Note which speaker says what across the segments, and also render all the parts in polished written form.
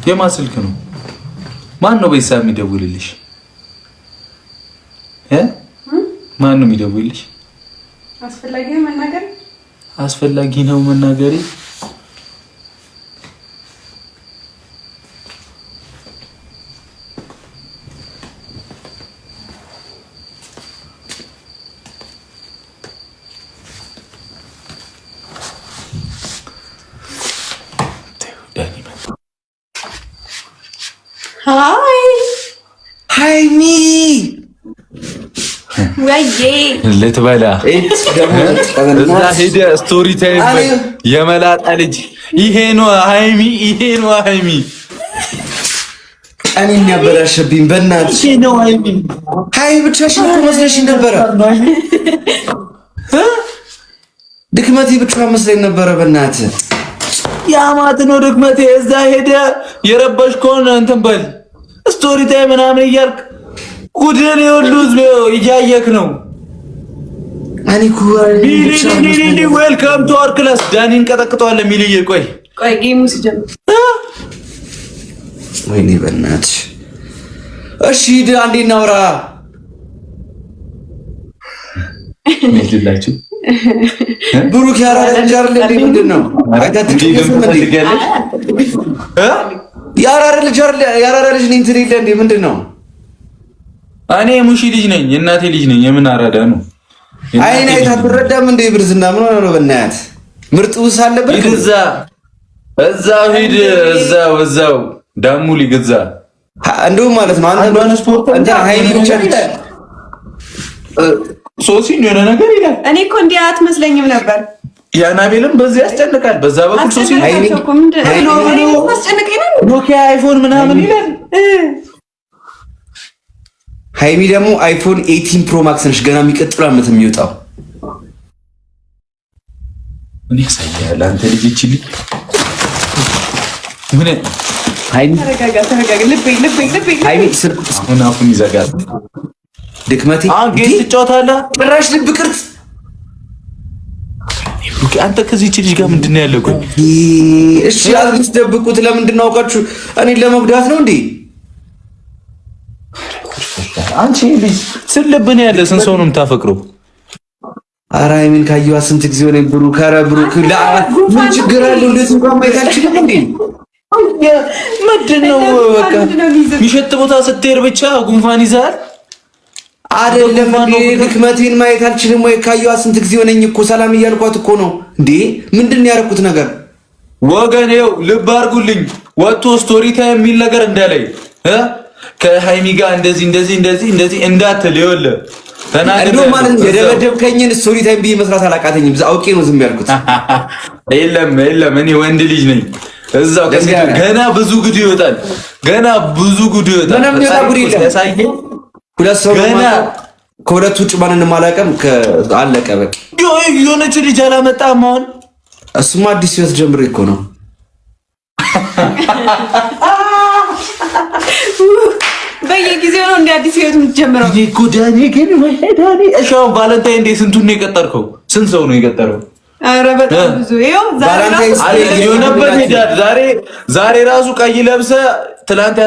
Speaker 1: የማን ስልክ ነው? ማን ነው በይሳ የሚደውልልሽ? ማን ነው የሚደውልልሽ? አስፈላጊ ነው መናገሬ።
Speaker 2: ሃይሚ
Speaker 1: ወይዬ ልትበላ እዛ ሄደ። ስቶሪ ታይም የመላጣ ልጅ ይሄ ነው ሃይሚ፣ ይሄ ነው ሃይሚ።
Speaker 2: እኔን ያበላሽብኝ በእናትሽ።
Speaker 1: ይሄ ነው ሃይሚ።
Speaker 2: ሃይሚ ብቻሽን እኮ መስለሽኝ ነበረ። ድክመቴ ብቻ መስለኝ ነበረ። በእናትህ
Speaker 1: ያማት ነው ድክመቴ። እዛ ሄደ የረበሽ ከሆነ እንትን በል ስቶሪ ታይም ምናምን እያልክ ጉድን ይወሉዝ እያየክ ነው።
Speaker 2: እኔ
Speaker 1: ሚሊ ዌልካም ቱ አወር ክላስ። ዳኒን ቀጠቅጠዋለሁ። ሚሊዬ ቆይ
Speaker 3: ጌሙ ሲጀምር
Speaker 2: ወይኔ በእናትሽ። እሺ ሂድ አንዴ እናውራ።
Speaker 1: ምንድላችሁ
Speaker 2: ብሩክ ያራዳ ልጅ አይደል? ምንድን ነው ያራዳ ልጅ ነኝ ትል የለ እንዴ? ምንድን ነው?
Speaker 1: እኔ ሙሺ ልጅ ነኝ፣ የእናቴ ልጅ ነኝ። የምን አራዳ ነው?
Speaker 2: አይኔ አትረዳም እንዴ? ብርዝና ምን ሆነ ነው? በእናትህ ምርጥ ውስ አለበት።
Speaker 1: እዛው ሂድ፣ እዛው ዳሙ ሊገዛ
Speaker 2: እንደውም ማለት ነው አንተ ሃይሚ ብቻ ልጅ
Speaker 1: ሶሲ የሆነ ነገር ይላል።
Speaker 3: እኔ እኮ እንዲህ አትመስለኝም ነበር።
Speaker 1: ያናቤልም በዚህ ያስጨንቃል። በዛ በኩል ሶሲ ኖኪያ አይፎን ምናምን ይላል።
Speaker 2: ሃይሚ ደግሞ አይፎን 18 ፕሮ ማክስ ነሽ። ገና የሚቀጥለው ዓመት የሚወጣው
Speaker 1: ምን ያሳያል? አንተ ልጅ ይችላል። ምን
Speaker 2: ሃይሚ
Speaker 3: ተረጋጋ። ልብ
Speaker 2: ሃይሚ ስልክ
Speaker 1: አሁን ይዘጋል።
Speaker 2: ድክመቴ
Speaker 1: ጌም ትጫወታለህ።
Speaker 2: ጭራሽ ልብ ቅርጽ።
Speaker 1: አንተ ከዚህ ልጅ ጋር ምንድን ነው ያለው? ቆይ
Speaker 2: እሺ አትደብቁት። ለምንድን ነው አውቃችሁ እኔን ለመጉዳት ነው እንዴ?
Speaker 1: አንቺ ልጅ ስለብን ያለ ስንት ሰው ነው የምታፈቅረው?
Speaker 2: ኧረ ሃይሚን ካየኋት ስንት ጊዜ ሆነኝ። ብሩክ ኧረ ብሩክ ምን ችግር አለው? እንደዚህ እንኳን ማየት አልችልም እንዴ?
Speaker 1: ምንድን ነው በቃ የሚሸት ቦታ ስትሄድ ብቻ ጉንፋን ይዛል
Speaker 2: አይደለም እንዴ? ድክመቴን ማየት አልችልም ወይ? ካየኋት ስንት ጊዜ ሆነኝ እኮ ሰላም እያልኳት እኮ ነው እንዴ። ምንድን ነው ያደረኩት ነገር?
Speaker 1: ወገን ይኸው ልብ አድርጉልኝ። ወጥቶ ስቶሪ ታይም የሚል ነገር እንዳለኝ ከሃይሚ ጋር እንደዚህ እንዳትል ይኸውልህ ተናገር።
Speaker 2: እንደው ማለት የደበደብከኝን ስቶሪ ታይም ብዬ መስራት አላቃተኝም። አውቄ ነው ዝም ያልኩት።
Speaker 1: የለም እኔ ወንድ ልጅ ነኝ። እዛው ገና ብዙ ጉድ ይወጣል።
Speaker 2: ምንም ይወጣ ጉድ የለም። ሁለት ሰው ገና ከሁለት ውጭ ማንንም አላውቅም። አለቀ በቃ።
Speaker 1: የሆነች ልጅ አላመጣም አሁን።
Speaker 2: እሱማ አዲስ ህይወት ጀምሬ እኮ ነው።
Speaker 3: በየጊዜው ነው እንደ አዲስ ህይወት የምትጀምረው።
Speaker 1: ዳኒ ግን ዳኒ እሻው ቫለንታይን ዴይ ስንቱን ነው የቀጠርከው? ስንት ሰው ነው የቀጠረው?
Speaker 3: ኧረ በጣም ብዙ። ይኸው
Speaker 1: ዛሬ ራሱ ቀይ ለብሰህ ትላንት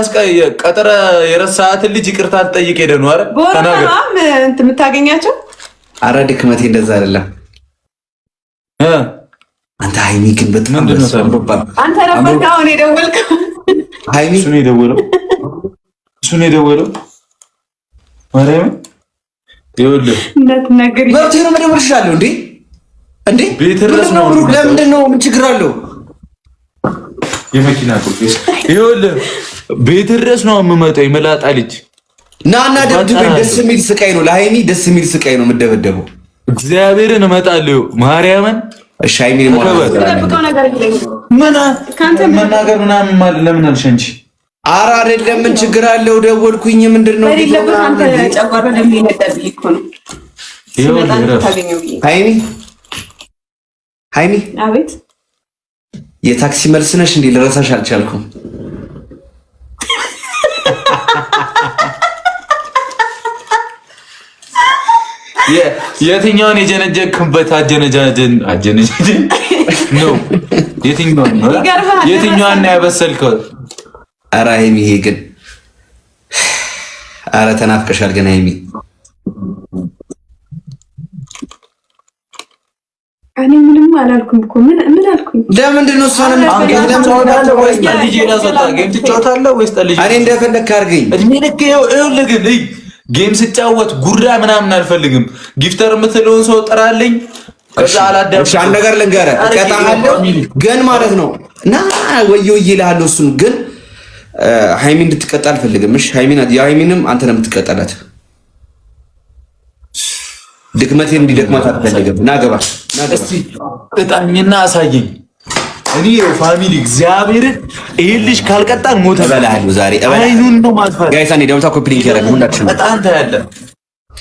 Speaker 1: ቀጠረ የረሳሃትን ልጅ ይቅርታ ልጠይቅ ሄደህ ነው አይደል?
Speaker 3: በጣም እንትን የምታገኛቸው።
Speaker 2: ኧረ ድክመቴ እንደዛ አይደለም። አንተ ሃይሚ ግን በጣም
Speaker 3: አንተ ነበርክ አሁን የደወልከው።
Speaker 2: ሃይሚ
Speaker 1: እሱ ነው የደወለው ማርያም ይኸውልህ
Speaker 3: እንዳትናገር
Speaker 2: መብቴ ነው መደወል እችላለሁ እንዴ
Speaker 1: ቤት ድረስ ነው።
Speaker 2: ለምንድን ነው? ምን ችግር አለው?
Speaker 1: የመኪና ቁጥር ይኸውልህ ቤት ድረስ ነው የምመጣው። የመላጣ ልጅ
Speaker 2: ናና ደብድበኝ። ደስ የሚል ስቃይ ነው ለሃይሚ፣ ደስ የሚል ስቃይ ነው የምደበደበው።
Speaker 1: እግዚአብሔርን እመጣለሁ ማርያምን።
Speaker 2: እሺ ሃይሚ
Speaker 1: መናገር ምናምን ማለት ለምን አልሽ አንቺ?
Speaker 2: ኧረ አይደለም ምን ችግር አለው? ደወልኩኝ። ምንድን ነው ሃይሚ
Speaker 3: አቤት።
Speaker 2: የታክሲ መልስ ነሽ እንዴ? ልረሳሽ አልቻልኩም።
Speaker 1: የትኛውን የጀነጀንክበት አጀነጃጀን ነው? የትኛውን ነው ያበሰልከው?
Speaker 2: ኧረ ሀይሚዬ ግን ኧረ ተናፍቀሻል ግን ሀይሚ።
Speaker 3: እኔ ምንም አላልኩም እኮ ምን አልኩኝ?
Speaker 2: ለምንድን ነው እሷን
Speaker 1: ትጫወታለህ ወይስ ጠልጄ?
Speaker 2: እኔ እንደፈለግህ አድርገኝ።
Speaker 1: እድሜ ልክ ይኸውልህ ግን ጌም ስጫወት ጉራ ምናምን አልፈልግም። ጊፍተር የምትለውን ሰው ጥራልኝ። ከዛ አላዳም።
Speaker 2: እሺ አንድ ነገር ልንገርህ፣ እቀጣሃለሁ ግን ማለት ነው እና ወየው ይልሃለሁ። እሱን ግን ሃይሚ እንድትቀጣ አልፈልግም። እሺ ሃይሚንም አንተ ነው የምትቀጣላት። ድክመቴን እንዲደክማት አልፈልግም። ናገባ
Speaker 1: እስቲ ቅጣኝና አሳየኝ። እኔ ፋሚሊ እግዚአብሔርን ይሄን ልጅ ካልቀጣን ሞተ
Speaker 2: እበላለሁ ዛሬ
Speaker 1: አይኑን ነው ማጥፋት።
Speaker 2: ጋይስ አንዴ ደውታ ኮፕሊንግ ያደረግ ሁላችንም
Speaker 1: በጣም ታያለ።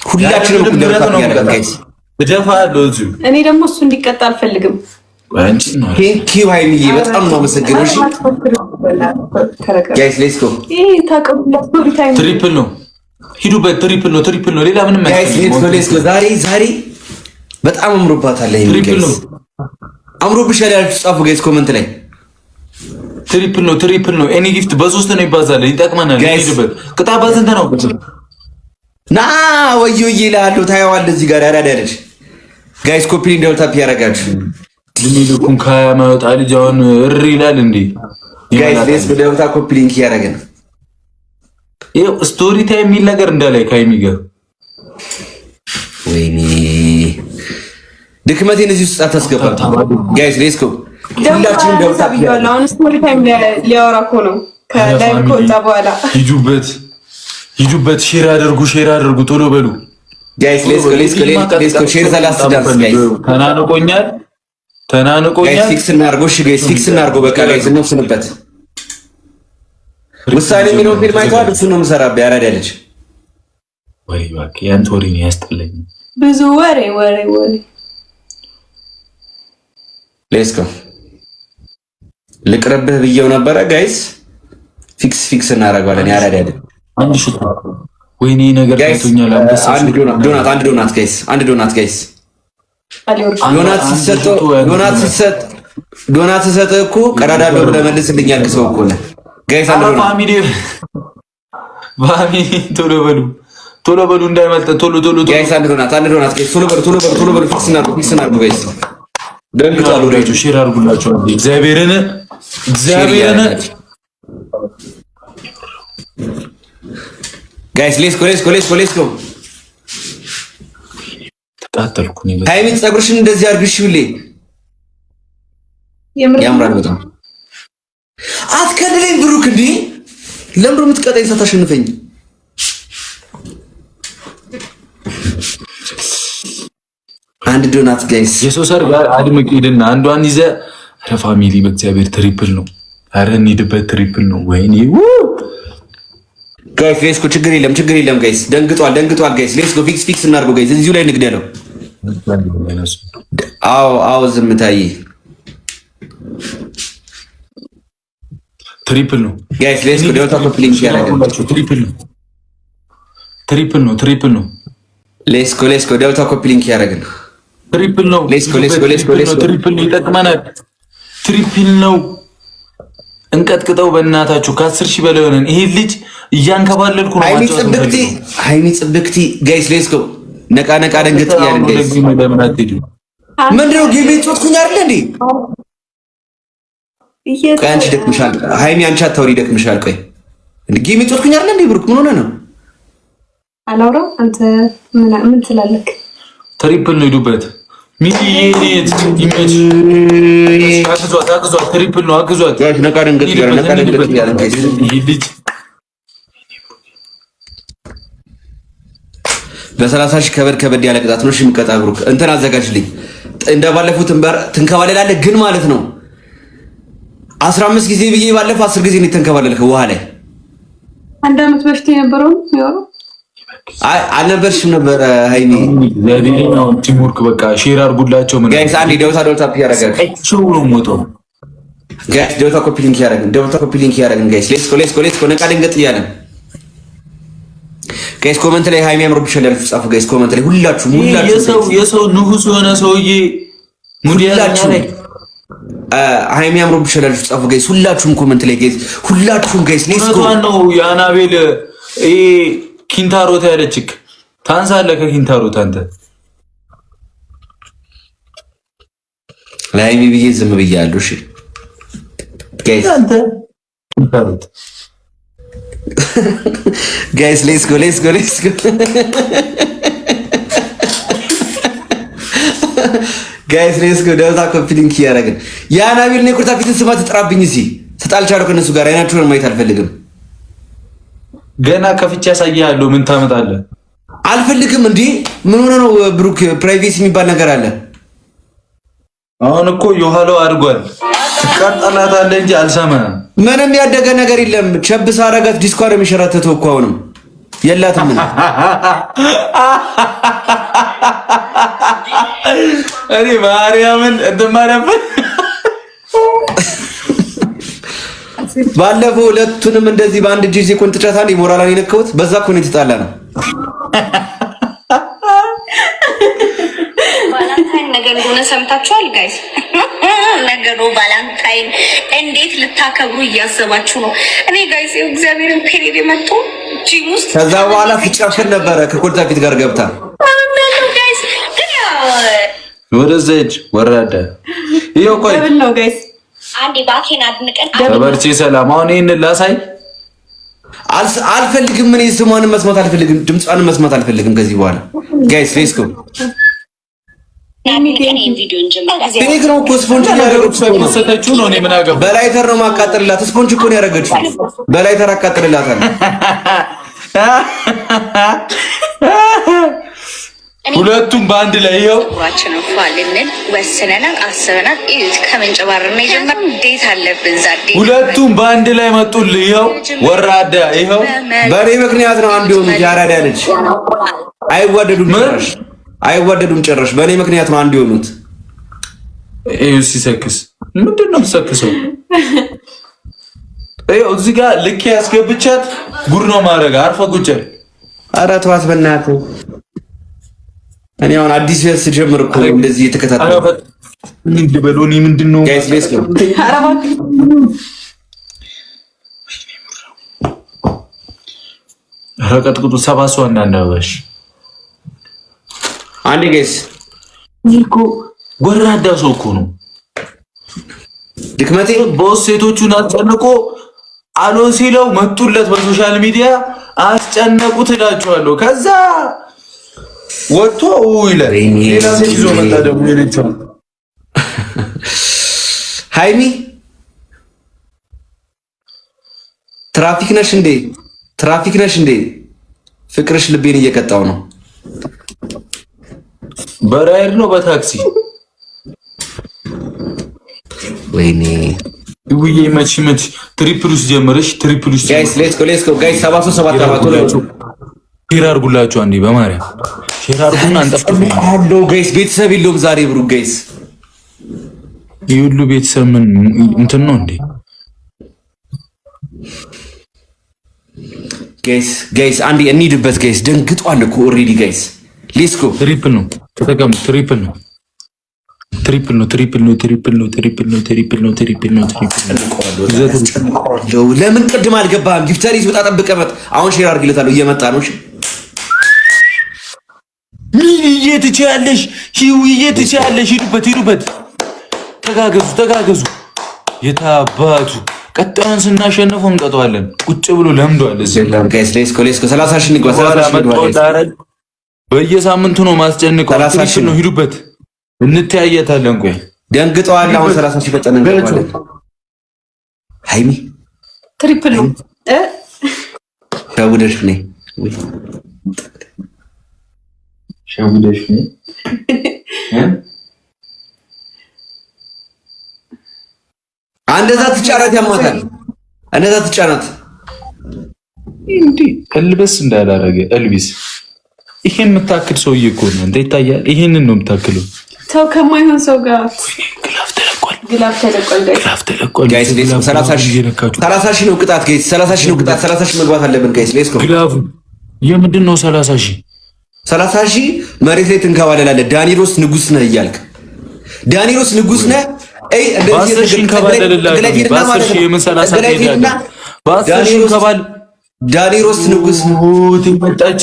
Speaker 2: ሁላችንም ደውታ ያደረግ ጋይስ
Speaker 1: እደፋለሁ እዚሁ።
Speaker 3: እኔ ደግሞ እሱ እንዲቀጣ አልፈልግም።
Speaker 1: አንቺ ነው
Speaker 2: ቴንክ ዩ ሃይሚዬ በጣም ነው የማመሰግነው። እሺ ጋይስ ሌትስ ጎ።
Speaker 3: ይሄ ታቀብላ ስቶሪ ታይም
Speaker 1: ትሪፕል ነው። ሂዱበት። ትሪፕል ነው። ሌላ ምንም
Speaker 2: አይደለም። ጋይስ ሌትስ ጎ። ዛሬ በጣም አምሮባታል።
Speaker 1: ትሪፕል ነው።
Speaker 2: አምሮብሻል ያላችሁ ጻፉ ጋይስ ኮሜንት ላይ።
Speaker 1: ትሪፕል ነው። ኤኒ ጊፍት በ3 ነው ይባዛል። ይጠቅመናል። ሂዱበት። ቅጣት በስንት ነው?
Speaker 2: ና ወዮ ይላሉ። ታየዋለህ እዚህ ጋር ያዳዳለች ጋይስ ኮፒ እንደውልታፕ ያረጋችሁ
Speaker 1: ልሚልኩን ከማውጣ ልጅ አሁን እሪ ይላል እንዴ
Speaker 2: ጋይስ ሌስ በደውታ ኮፒ ሊንክ ያረጋን።
Speaker 1: ይሄው ስቶሪ ታይም የሚል ነገር እንዳላይ ካይሚ ጋር
Speaker 2: ወይኔ ድክመቴን እዚህ ውስጥ አታስገባ ጋይስ ሌስ ኮ ሁላችሁም ደውታ
Speaker 3: ቢያለው አሁን ስቶሪ ታይም ሊያወራ እኮ ነው ከላይ ኮጣ በኋላ ሂዱበት። ሼር አድርጉ ቶሎ በሉ
Speaker 2: ጋይስ ሌስ ኮ ሼር ዘላስ ዳንስ ጋይስ
Speaker 1: ተናንቆኛል
Speaker 2: ጋይስ ፊክስ እናርጎ። እሺ ጋይስ ፊክስ እናርጎ። በቃ ጋይስ እንወስንበት። ውሳኔ የሚለው ፊልም አይተዋል። እሱ ነው የምሰራበት ያራዳለች
Speaker 1: ወይ እባክህ ያንተ ወሬ ነው ያስጠላኝ።
Speaker 3: ብዙ ወሬ
Speaker 2: ሌስ ኮ ልቅርብህ ብየው ነበረ ጋይስ ፊክስ እናደርገዋለን። ያራዳለች
Speaker 1: አንድ ሽታ ወይኔ ነገር ታቶኛል።
Speaker 2: አንድ ዶናት ጋይስ ዶናት ሲሰጥ እኮ ቀዳዳለው ብለህ መልስልኝ ያልክ ሰው እኮ ነህ ጋይስ። አንድ
Speaker 1: ፋሚሊ ቶሎ በሉ እንዳይመልጥ ቶሎ
Speaker 2: ጋይስ። አንድ ዶናት ጋይስ ቶሎ በሉ ፊክስ እናድርጉ ጋይስ። ደንግጧል። ወዳጆች
Speaker 1: ሼር አድርጉላችሁ። እግዚአብሔርን
Speaker 2: ጋይስ ሌትስ ጎ
Speaker 1: ተቃጠልኩ ነው።
Speaker 2: ሃይሚን ፀጉርሽን እንደዚህ አድርግሽ ብሌ ያምራል በጣም። አትከልለኝ ብሩክ እንዴ ለምሮ የምትቀጣኝ ሳታሸንፈኝ። አንድ ዶናት ጋይስ
Speaker 1: የሰው ሰርግ አድምቅ ሂድና አንዷን ይዘህ ኧረ ፋሚሊ በእግዚአብሔር ትሪፕል ነው። ኧረ እንሂድበት ትሪፕል ነው። ወይኔ
Speaker 2: ጋይስ ሌትስ ጎ። ችግር የለም ጋይስ። ደንግጧል ጋይስ። ሌትስ ጎ ፊክስ እናድርገው ጋይስ። እዚሁ ላይ ንግደለው። አዎ ዝምታይ
Speaker 1: ትሪፕል ነው
Speaker 2: ጋይስ። ሌትስ ጎ ደውታ ኮፕሊንግ ያደርጋል።
Speaker 1: ትሪፕል ነው።
Speaker 2: ሌትስ ጎ ደውታ ኮፕሊንግ ያደርጋል።
Speaker 1: ትሪፕል ነው።
Speaker 2: ሌትስ ጎ
Speaker 1: ትሪፕል ይጠቅመናል። ትሪፕል ነው። እንቀጥቅጠው በእናታችሁ ከ10 ሺህ በላይ ሆነን ይሄ ልጅ እያንከባለልኩ ነው።
Speaker 2: ሃይሚ ጽብክቲ ጋይስ ሌትስ ጎ ነቃ ደንገጥ ያለን ጋይስ። ምንድነው ጌም ጮትኩኝ አይደል እንዴ? ቆይ አንቺ ደክምሻል ሃይሚ፣ አንቺ አታውሪ ደክምሻል። ቆይ እንዴ ጌም ጮትኩኝ አይደል እንዴ? ብሩክ ምን ሆነ ነው?
Speaker 3: አላውራ አንተ ምን ትላለህ?
Speaker 1: ትሪፕል ነው። ሂዱበት ሚሊየት ይመች አግዟት። ትሪፕል ነው አግዟት።
Speaker 2: ነቃ ደንገጥ ያለን ጋይስ።
Speaker 1: ይሄ ልጅ
Speaker 2: በ30 ሺህ ከበድ ያለ ቅጣት ነው። እሺ የሚቀጣ ብሩክ እንትን አዘጋጅልኝ። እንደባለፈው ትንከባለላለህ ግን ማለት ነው 15 ጊዜ ብዬ ባለፈው 10 ጊዜ ነው ተንከባለልከው ውሃ ላይ።
Speaker 3: አንድ አመት በፊት የነበረው ያው
Speaker 2: አልነበርሽም ነበረ ሃይሚ።
Speaker 1: ለዲኒው ቲምወርክ በቃ ሼር አድርጉላቸው። ምን
Speaker 2: ጋይስ አንዴ ደውታ ያረጋል
Speaker 1: ነው ሞቶ
Speaker 2: ጋይስ ደውታ ኮፒ ሊንክ ያረጋል ጋይስ። ሌትስ ጎ ነቃ ደንገጥ እያለን ጋይስ ኮሜንት ላይ ሃይሚ አምሮብሻል ያላችሁ ጻፉ ጋይስ። ኮሜንት ላይ ሁላችሁ
Speaker 1: የሰው ንጉስ የሆነ ሰውዬ ሙድ ያላችሁ
Speaker 2: ሃይሚ አምሮብሻል አላችሁ ጻፉ ጋይስ ሁላችሁም ኮሜንት ላይ ጋይስ ሁላችሁም ጋይስ ሌትስ ጎ
Speaker 1: ነው የአናቤል ኪንታሮት ያለችክ ታንሳለህ ከኪንታሮት አንተ
Speaker 2: ለሃይሚ ብዬ ዝም ብያለሁ እሺ ጋይስ
Speaker 1: አንተ ኪንታሮት
Speaker 2: ጋይስ ሌትስ ጎ ጋይስ ሌትስ ጎ ደውታ ኮፒሊንክ ያረጋግን የአናቤል ነው ኩርታ ፊትን ስማ ትጥራብኝ እዚህ ተጣልቻለሁ ከነሱ ጋር አይናችሁን ማየት አልፈልግም
Speaker 1: ገና ከፍቼ ያሳያለሁ ምን ታመጣለህ
Speaker 2: አልፈልግም እንዴ ምን ሆነ ነው ብሩክ ፕራይቬሲ የሚባል ነገር አለ
Speaker 1: አሁን እኮ የኋላው አድርጓል ትቀጣላታለህ እንጂ አልሰማህም
Speaker 2: ምንም ያደገ ነገር የለም ቸብስ አረጋት ዲስኳር የሚሸራተተው እኮ አሁንም የላትም
Speaker 1: እኔ ማርያምን እንደማረፈ
Speaker 2: ባለፈው ሁለቱንም እንደዚህ በአንድ እጅ ይዤ ቆንጥጫታን የሞራላን የነከውት በዛ እኮ ነው የተጣላ ነው
Speaker 4: ባላንታይን ነገር እንደሆነ ሰምታችኋል ጋይስ ነገሩ ባላንታይን እንዴት ልታከብሩ እያሰባችሁ ነው እኔ ጋይስ እግዚአብሔርን ፔሬድ መጥቶ ጂም ውስጥ
Speaker 2: ከዛ በኋላ ፍጫፍን ነበረ ከኮልታ ፊት ጋር ገብታ
Speaker 4: ጋይስ ግን
Speaker 1: ወደዘጅ ወራዳ ይሄው ቆይ
Speaker 3: ነው ጋይስ
Speaker 4: አንዴ ባኬን አድንቀን
Speaker 1: ተበርቺ ሰላም አሁን ይሄን ላሳይ
Speaker 2: አልፈልግም ምን ስሟን መስማት አልፈልግም ድምጿን መስማት አልፈልግም ከዚህ በኋላ ጋይስ ሌትስ ጎ ቴሌግራም እኮ ስፖንጅ
Speaker 1: ያደረገችው ነው እኔ ምን አገባ
Speaker 2: በላይተር ነው ማቃጠልላት ስፖንጅ እኮ ነው ያደረገችው በላይተር አቃጠልላታል
Speaker 1: ሁለቱም በአንድ ላይ ይሄው
Speaker 4: ቁራችንን ፋልልን ወስነናል አስበናል እዩት ከመንጨባረር ነው የጀመረው እንዴት አለብን ዛዴ
Speaker 1: ሁለቱም በአንድ ላይ መጡልህ ይሄው ወራዳ ይሄው
Speaker 2: በኔ ምክንያት ነው አንድ የሆኑት ያራዳ ልጅ አይዋደዱም ጭራሽ በኔ ምክንያት ነው አንድ የሆኑት
Speaker 1: ይሄው ሲሰክስ ምንድነው የምትሰክሰው ይሄው እዚህ ጋር ልክ ያስገብቻት ጉድ ነው ማድረግ አርፈ ቁጭ
Speaker 2: ኧረ ተዋት በእናትህ እኔ አሁን አዲስ ቨርስ ጀምር እኮ እንደዚህ የተከታተለ
Speaker 1: ምን ድበሎኒ ምንድነው
Speaker 2: ጋይስ ሌትስ ጎ
Speaker 1: ረቀጥቅጡ ሰባሱ አንዳንዳባሽ
Speaker 2: አንዴ ጋይስ
Speaker 1: ይኮ ጎራዳ ሰው እኮ ነው
Speaker 2: ድክመቴ
Speaker 1: ቦስ ሴቶቹን አስጨንቆ አሎ ሲለው መጡለት በሶሻል ሚዲያ አስጨነቁት እላችኋለሁ ከዛ ወጥቶ ይላል ሌላ ሴት ይዞ መጣ ደግሞ የለችው
Speaker 2: ሃይሚ ትራፊክ ነሽ እንዴ ፍቅርሽ ልቤን እየቀጣው ነው
Speaker 1: በራይድ ነው በታክሲ
Speaker 2: ወይኔ
Speaker 1: ይውዬ መች ትሪፕሉስ ጀመረሽ ትሪፕሉስ
Speaker 2: ጋይስ ሌትስ ጎ ጋይስ 774
Speaker 1: ሼር አድርጉላችሁ አንዴ በማርያም ሼር አድርጉና አንጠፍጥፉ
Speaker 2: አሎ ጋይስ ቤተሰብ የለውም ዛሬ ብሩ ጋይስ
Speaker 1: ይሁሉ ቤተሰብ ምን እንትን ነው እንዴ
Speaker 2: ጋይስ አንዴ እንሂድበት ጋይስ ደንግጧል እኮ ኦሬዲ ጋይስ ሌትስ ጎ
Speaker 1: ትሪፕል ነው ተጠቀሙ ትሪፕል ነው
Speaker 2: ለምን ቅድም አልገባህም ጊፍተሪ ሲወጣ ጠብቀህ አሁን ሼር አድርግለታለሁ እየመጣ ነው እሺ
Speaker 1: ሚሊዬ ትችያለሽ ሂውዬ ትችያለሽ ሂዱበት ተጋገዙ የታባቱ ቀጣዩን ስናሸንፈው እንቀጣዋለን ቁጭ ብሎ ለምዷል እዚህ
Speaker 2: ጋይስ ሌትስ ጎ 30 ሺህ ንግባ 30 ሺህ ንግባ
Speaker 1: በየሳምንቱ ነው ማስጨንቀው 30 ሺህ ነው ሂዱበት እንተያየታለን ቆይ
Speaker 2: ደንግጠዋል አሁን 30 ሺህ ፈጠነ እንገባለን ሃይሚ
Speaker 3: ትሪፕል ነው
Speaker 2: ሻውደሽ ነኝ እንደዛ ትጫናት ያማታል እንደዛ ትጫናት
Speaker 1: እንዴ ቀልበስ እንዳላረገ ኤልቪስ ይሄን የምታክል ሰውዬ እኮ ነው እንዴ ይታያል ይሄንን ነው የምታክለው
Speaker 3: ሰው ከማይሆን ሰው ጋር
Speaker 2: ግላፍ ተለቋል ጋይስ 30 ሺህ ነው ቅጣት ጋይስ 30 ሺህ ነው ቅጣት 30 ሺህ መግባት አለብን ጋይስ ሌትስ ጎ
Speaker 1: ግላፍ የምንድን ነው 30 ሺህ
Speaker 2: መሬት ላይ ትንከባለላለህ ዳኒሮስ ንጉስ ነህ እያልክ ዳኒሮስ ንጉስ ነህ አይ እንደዚህ ዳኒሮስ ንጉስ
Speaker 1: ትመጣች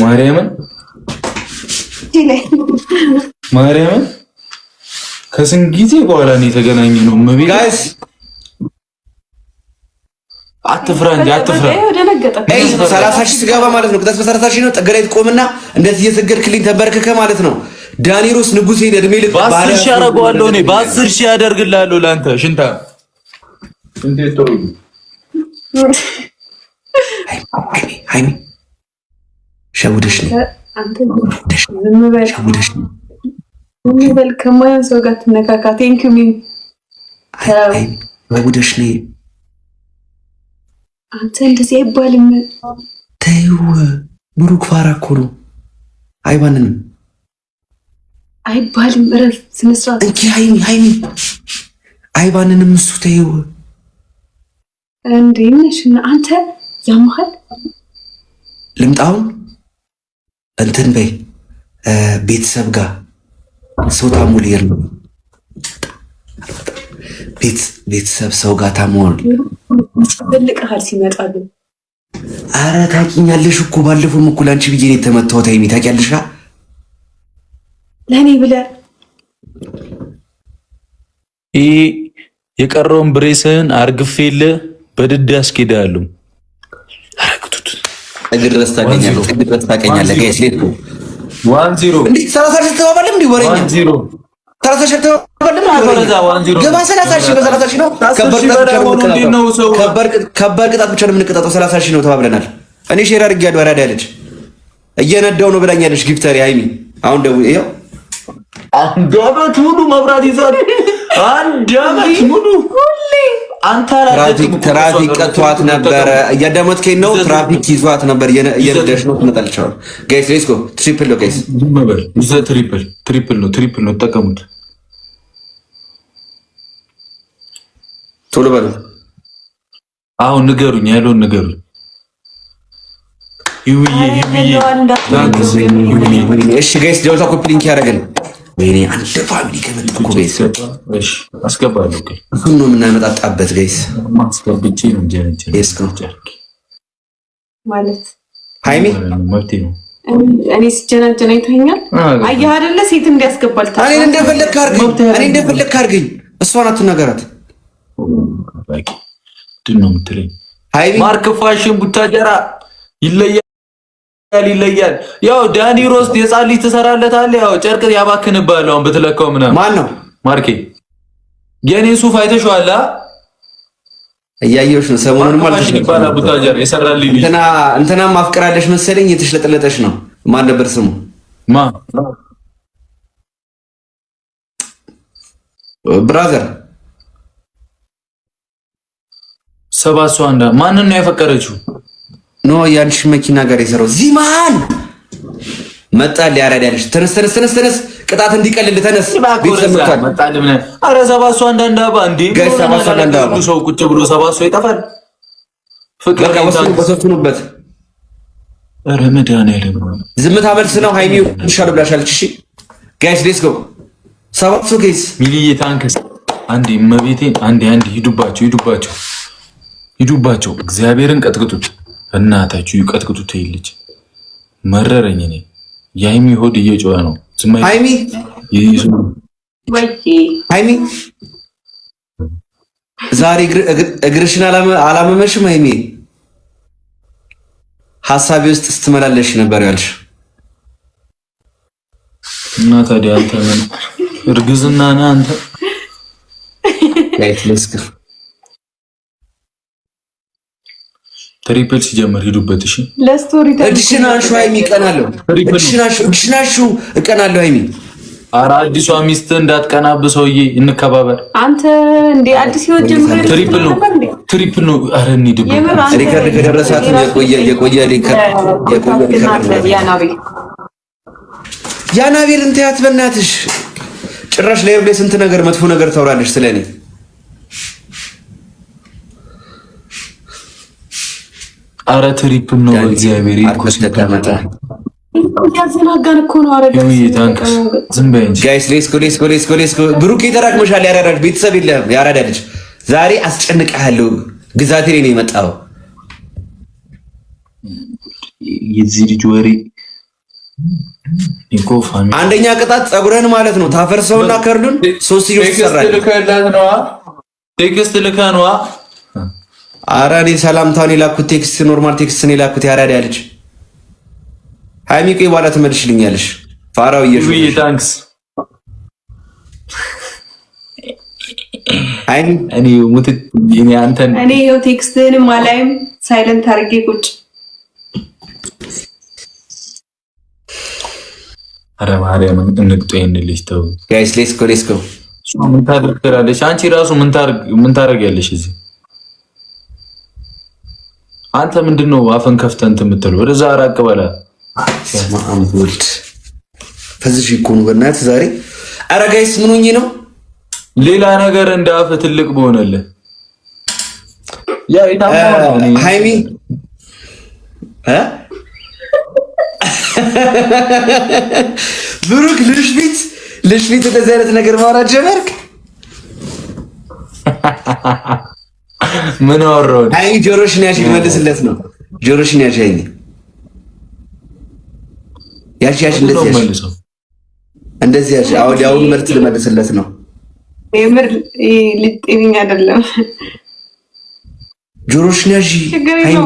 Speaker 1: ማርያምን ከስንት ጊዜ በኋላ ነው የተገናኘነው። ጋይስ አትፍራ እንጂ አትፍራ።
Speaker 2: አይ 30 ሺህ ስገባ ማለት ነው። ቅጣት በ30 ሺህ ነው። ጠገራ ትቆምና እንደዚህ እየሰገድክልኝ ተንበርከከ ማለት ነው። ዳኒሮስ ንጉሴ እድሜ ልክ
Speaker 1: በ10 ሺህ አደርገዋለሁ እኔ በ10 ሺህ አደርግልሃለሁ ለአንተ ሽንታ እንዴት ጥሩ
Speaker 2: ሃይሚ ሸውደሽ ነው
Speaker 3: አንተ ሸውደሽ ነው ምን በል ከማያን ሰው ጋር ትነካካ ቴንክ ዩ ሚን
Speaker 2: ሸውደሽ ነው
Speaker 3: አንተ እንደዚህ አይባልም
Speaker 2: ተይው ብሩክ ፋራ እኮ ነው አይባልም
Speaker 3: አይባልም እረፍ ስነ ስርዓት
Speaker 2: እንኪ ሃይሚ አይባልንም እሱ ተይው
Speaker 3: እንዴ ነሽና አንተ ያምሃል
Speaker 2: ልምጣው እንትን በይ ቤተሰብ ጋር ሰው ታሙል ይርሉ ቤተሰብ ሰው ጋር ታሙል
Speaker 3: ትልቅሃል ሲመጣሉ
Speaker 2: አረ ታውቂኛለሽ እኮ ባለፈው እኮ ላንቺ ብዬ ነው የተመታሁት ሃይሚ ታውቂያለሽ
Speaker 3: ለኔ ብለህ
Speaker 1: የቀረውን ብሬስህን አርግፌል በድድ ያስኬዳለሁ አረግቱት
Speaker 2: እግር ድረስ ታውቂኛለህ ጋይስ ሌት
Speaker 1: 1-0
Speaker 2: እንዴ 30 ሺህ ተባባልን እንዴ ወሬኛ 1-0 30 ሺህ ተባባልን እንዴ ገባ 30 ሺህ በ30 ሺህ ነው ከባድ ቅጣት ብቻ ነው የምንቀጣጠው 30 ሺህ ነው ተባብለናል እኔ ሼር አድርጌያለሁ አራዳ ያለች እየነዳው ነው ብላኛለች ጊፍተሪ ሃይሚ አሁን ደው ይሄው
Speaker 1: አንድ አመት ሙሉ መብራት ይዛል አንድ አመት ሙሉ ሁሌ አንተ
Speaker 2: ትራፊክ ቀጥቷት ነበር እያዳመጥከኝ ነው ትራፊክ ይዟት ነበር እየነዳሽ ነው ትመጣልቻው ጋይስ ሌትስ ጎ ትሪፕል ነው ጋይስ
Speaker 1: ነበር ይዘ ትሪፕል ነው ተጠቀሙት
Speaker 2: ቶሎ በሉ
Speaker 1: አሁን ንገሩኝ ያለውን ንገሩኝ ይውዬ
Speaker 2: እሺ ጋይስ ደውታ ኮፕሊንክ ያደርገን ወይኔ አንድ ፋሚሊ ከመጣኩ ጋይስ
Speaker 1: እሺ አስገባለሁ
Speaker 2: ሁሉ ነው የምናመጣጣበት ጋይስ
Speaker 1: ማስገብቼ ነው
Speaker 3: ማለት
Speaker 1: ሃይሚ መብቴ ነው
Speaker 3: እኔ ስጀናጀና ይተኛል አየህ አይደለ ሴት እንዲያስገባል
Speaker 2: እኔ እንደፈለክ አድርገኝ እሷን አትናገራት
Speaker 1: ባቂ ድን ነው የምትለኝ
Speaker 2: ሃይሚ
Speaker 1: ማርክ ፋሽን ቡታጀራ ይለያል ያው ዳኒ ሮስት የጻን ልጅ ትሰራለታለህ ያው ጨርቅ ያባክንባል አሁን በተለካው ምናምን
Speaker 2: ማን ነው
Speaker 1: ማርኬ የኔ ሱፍ አይተሽዋል
Speaker 2: እያየሁሽ ነው ሰሞኑን ማለት ነው
Speaker 1: ባላ ቡታጀራ የሰራልኝ ልጅ
Speaker 2: እንትና ማፍቀራለሽ መሰለኝ የተሽለጠለጠሽ ነው ማን ነበር ስሙ ብራዘር
Speaker 1: ሰባሷ አንዳ ማንን ነው ያፈቀረችው
Speaker 2: ኖ ያንቺ መኪና ጋር የሰራው ዚማን መጣል ያራዳልሽ ተነስ ቅጣት እንዲቀልል ተነስ ቤተሰብ
Speaker 1: መጣል ምን አረ ሰባሷ አንዳ ባንዲ ሰው ቁጭ ብሎ ሰባሷ ይጠፋል ፍቅር
Speaker 2: በሰፍኑበት
Speaker 1: ረመዳን አይደለም
Speaker 2: ዝምታ መልስ ነው ሃይሚ ይሻል ብላሻለች እሺ ጋይስ ሌትስ ጎ ሰባቱ ጋይስ
Speaker 1: ሚሊዬ ታንክስ አንዴ መቤቴን አንዴ ሂዱባቸው እግዚአብሔርን ቀጥቅጡት እናታችሁ ይቀጥቅጡት ይልጅ መረረኝ እኔ የሃይሚ ሆድ እየጮኸ ነው ዝማይ
Speaker 2: ሃይሚ ዛሬ እግርሽን አላመመሽም ሃይሚ ሐሳቤ ውስጥ ስትመላለሽ ነበር ያልሽ
Speaker 1: እና ታዲያ አንተ ምን እርግዝና ነህ አንተ
Speaker 2: ለስክ
Speaker 1: ትሪፕል ሲጀምር ሂዱበት እሺ
Speaker 3: ለስቶሪ
Speaker 2: እድሽናሹ ሃይሚ ቀናለው እድሽናሹ እቀናለው ሃይሚ
Speaker 1: ኧረ አዲሷ ሚስት እንዳትቀናብህ ሰውዬ እንከባበር
Speaker 3: አንተ እንዴ አዲስ ህይወት ጀምረህ
Speaker 1: ትሪፕል ነው ኧረ እንሂድበት
Speaker 2: ሪከርድ ከደረሳት የቆየ ሪከርድ ያናቤል እንተያት በእናትሽ ጭራሽ ላይ ብለ ስንት ነገር መጥፎ ነገር ታውራለሽ ስለኔ
Speaker 1: ኧረ ትሪፕል ነው እግዚአብሔር ይኮስ ተቀመጠ
Speaker 3: ያዘናጋን እኮ ነው። አረጋ
Speaker 1: ዝም በይ እንጂ
Speaker 2: ጋይስ ሌስኮ ብሩክ የተራክመሻል። ያራዳል ቤተሰብ የለም። ያራዳ ልጅ ዛሬ አስጨንቀሃለሁ። ግዛቴ ላይ ነው የመጣው።
Speaker 1: የዚህ ልጅ ወሬ
Speaker 2: አንደኛ ቅጣት ጸጉረን ማለት ነው ታፈርሰውና ከርዱን 3 ሺህ ይሰራል።
Speaker 1: ቴክስት ልከህ ነዋ።
Speaker 2: ኧረ እኔ ሰላምታውን የላኩት ቴክስት ኖርማል ቴክስት ነው የላኩት። ያራዳ ልጅ ሃይሚ ቆይ በኋላ ትመልሽልኛለሽ። ፋራው ይየሽ
Speaker 1: ታንክስ
Speaker 2: ሃይሚ
Speaker 1: እኔ ሙት እኔ አንተን
Speaker 3: እኔ ይኸው ቴክስትህንም አላይም ሳይለንት አድርጌ ቁጭ።
Speaker 1: ኧረ ማርያም እንግጦ ይንልሽ ተው
Speaker 2: ጋይስ ሌስኮ
Speaker 1: ምን ታደርጋለሽ አንቺ? ራሱ ምን ታደርጊያለሽ እዚህ? አንተ ምንድነው አፈን ከፍተህ እንትን የምትለው? ወደዛ አራቅ በላ
Speaker 2: ማአምት ወልድ ፈዝሽ ይኮኑ በእናትህ ዛሬ። ኧረ ጋይስ ምን ሆኜ ነው?
Speaker 1: ሌላ ነገር እንደ አፍ ትልቅ በሆነልህ ያ
Speaker 2: ሃይሚ ብሩክ ልሽፊት እንደዚህ አይነት ነገር ማውራት ጀመርክ?
Speaker 1: ምን አወራው?
Speaker 2: ሃይሚ ጆሮሽን ያዥ ልመልስለት ነው። ጆሮሽን ያዥ ሃይሚ ያዥ እንደዚህ ያዥ። አሁን መልስ ልመልስለት ነው።
Speaker 3: የምር ልጤኝ አይደለም።
Speaker 2: ጆሮሽን ያዥ ሃይሚ።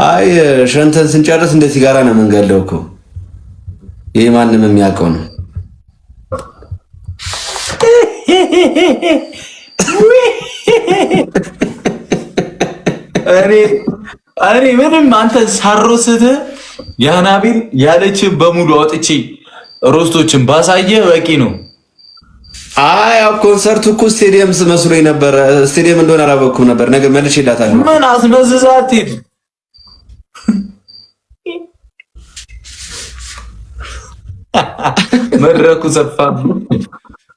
Speaker 2: አይ ሸንተን ስንጨርስ እንደ ሲጋራ ነው የምንገለው እኮ። ይሄ ማንም የሚያውቀው ነው።
Speaker 1: እኔ ምንም አንተ ሳሮስት ያናቢል ያለች በሙሉ አውጥቼ ሮስቶችን ባሳየ በቂ ነው።
Speaker 2: አይ ያው ኮንሰርቱ እኮ ስቴዲየም መስሎኝ ነበር። ስቴዲየም እንደሆነ አላወኩም ነበር። ነገ መልሼ እላታለሁ።
Speaker 1: ምን አስመዝዛት ሄድ መድረኩ ሰፋ።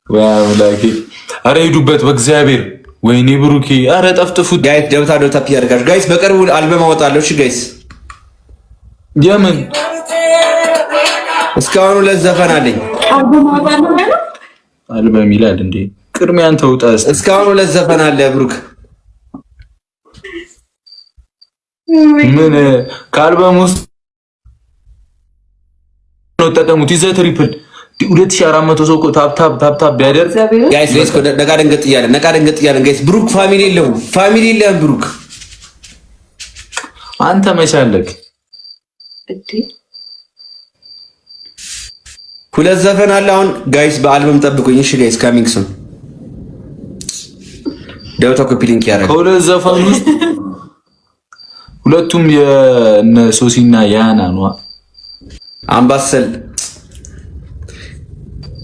Speaker 1: ወይ አምላኬ! አረ ሂዱበት በእግዚአብሔር። ወይኔ ብሩኬ! አረ ጠፍጥፉት
Speaker 2: ጋይስ። ደብታ ያደርጋችሁ ጋይስ። በቅርቡ አልበም አወጣለሁ። እሺ ጋይስ።
Speaker 1: የምን
Speaker 2: እስካሁን ለዘፈን አለኝ።
Speaker 1: አልበም ይላል እንዴ? ቅድሚያ አንተ ውጣ።
Speaker 2: እስካሁን ለዘፈን አለ ብሩክ።
Speaker 1: ምን ከአልበም ውስጥ ነው ተጠቀሙት? ይዘህ ትሪፕል 2400 ሰው እኮ ታፕ ቢያደርግ
Speaker 2: ጋይስ ሌስ ኮ ነቃ ደንገጥ እያለን ጋይስ። ብሩክ ፋሚሊ የለውም ብሩክ።
Speaker 1: አንተ መቻለክ
Speaker 2: ሁለት ዘፈን አለ አሁን ጋይስ። በአልበም ጠብቁኝ እሺ ጋይስ። ካሚንግ ሱን ዳውታ ኮፒ ሊንክ ያደርጋል።
Speaker 1: ከሁለት ዘፈን ውስጥ ሁለቱም የነ ሶሲና ያና ነው።
Speaker 2: አምባሰል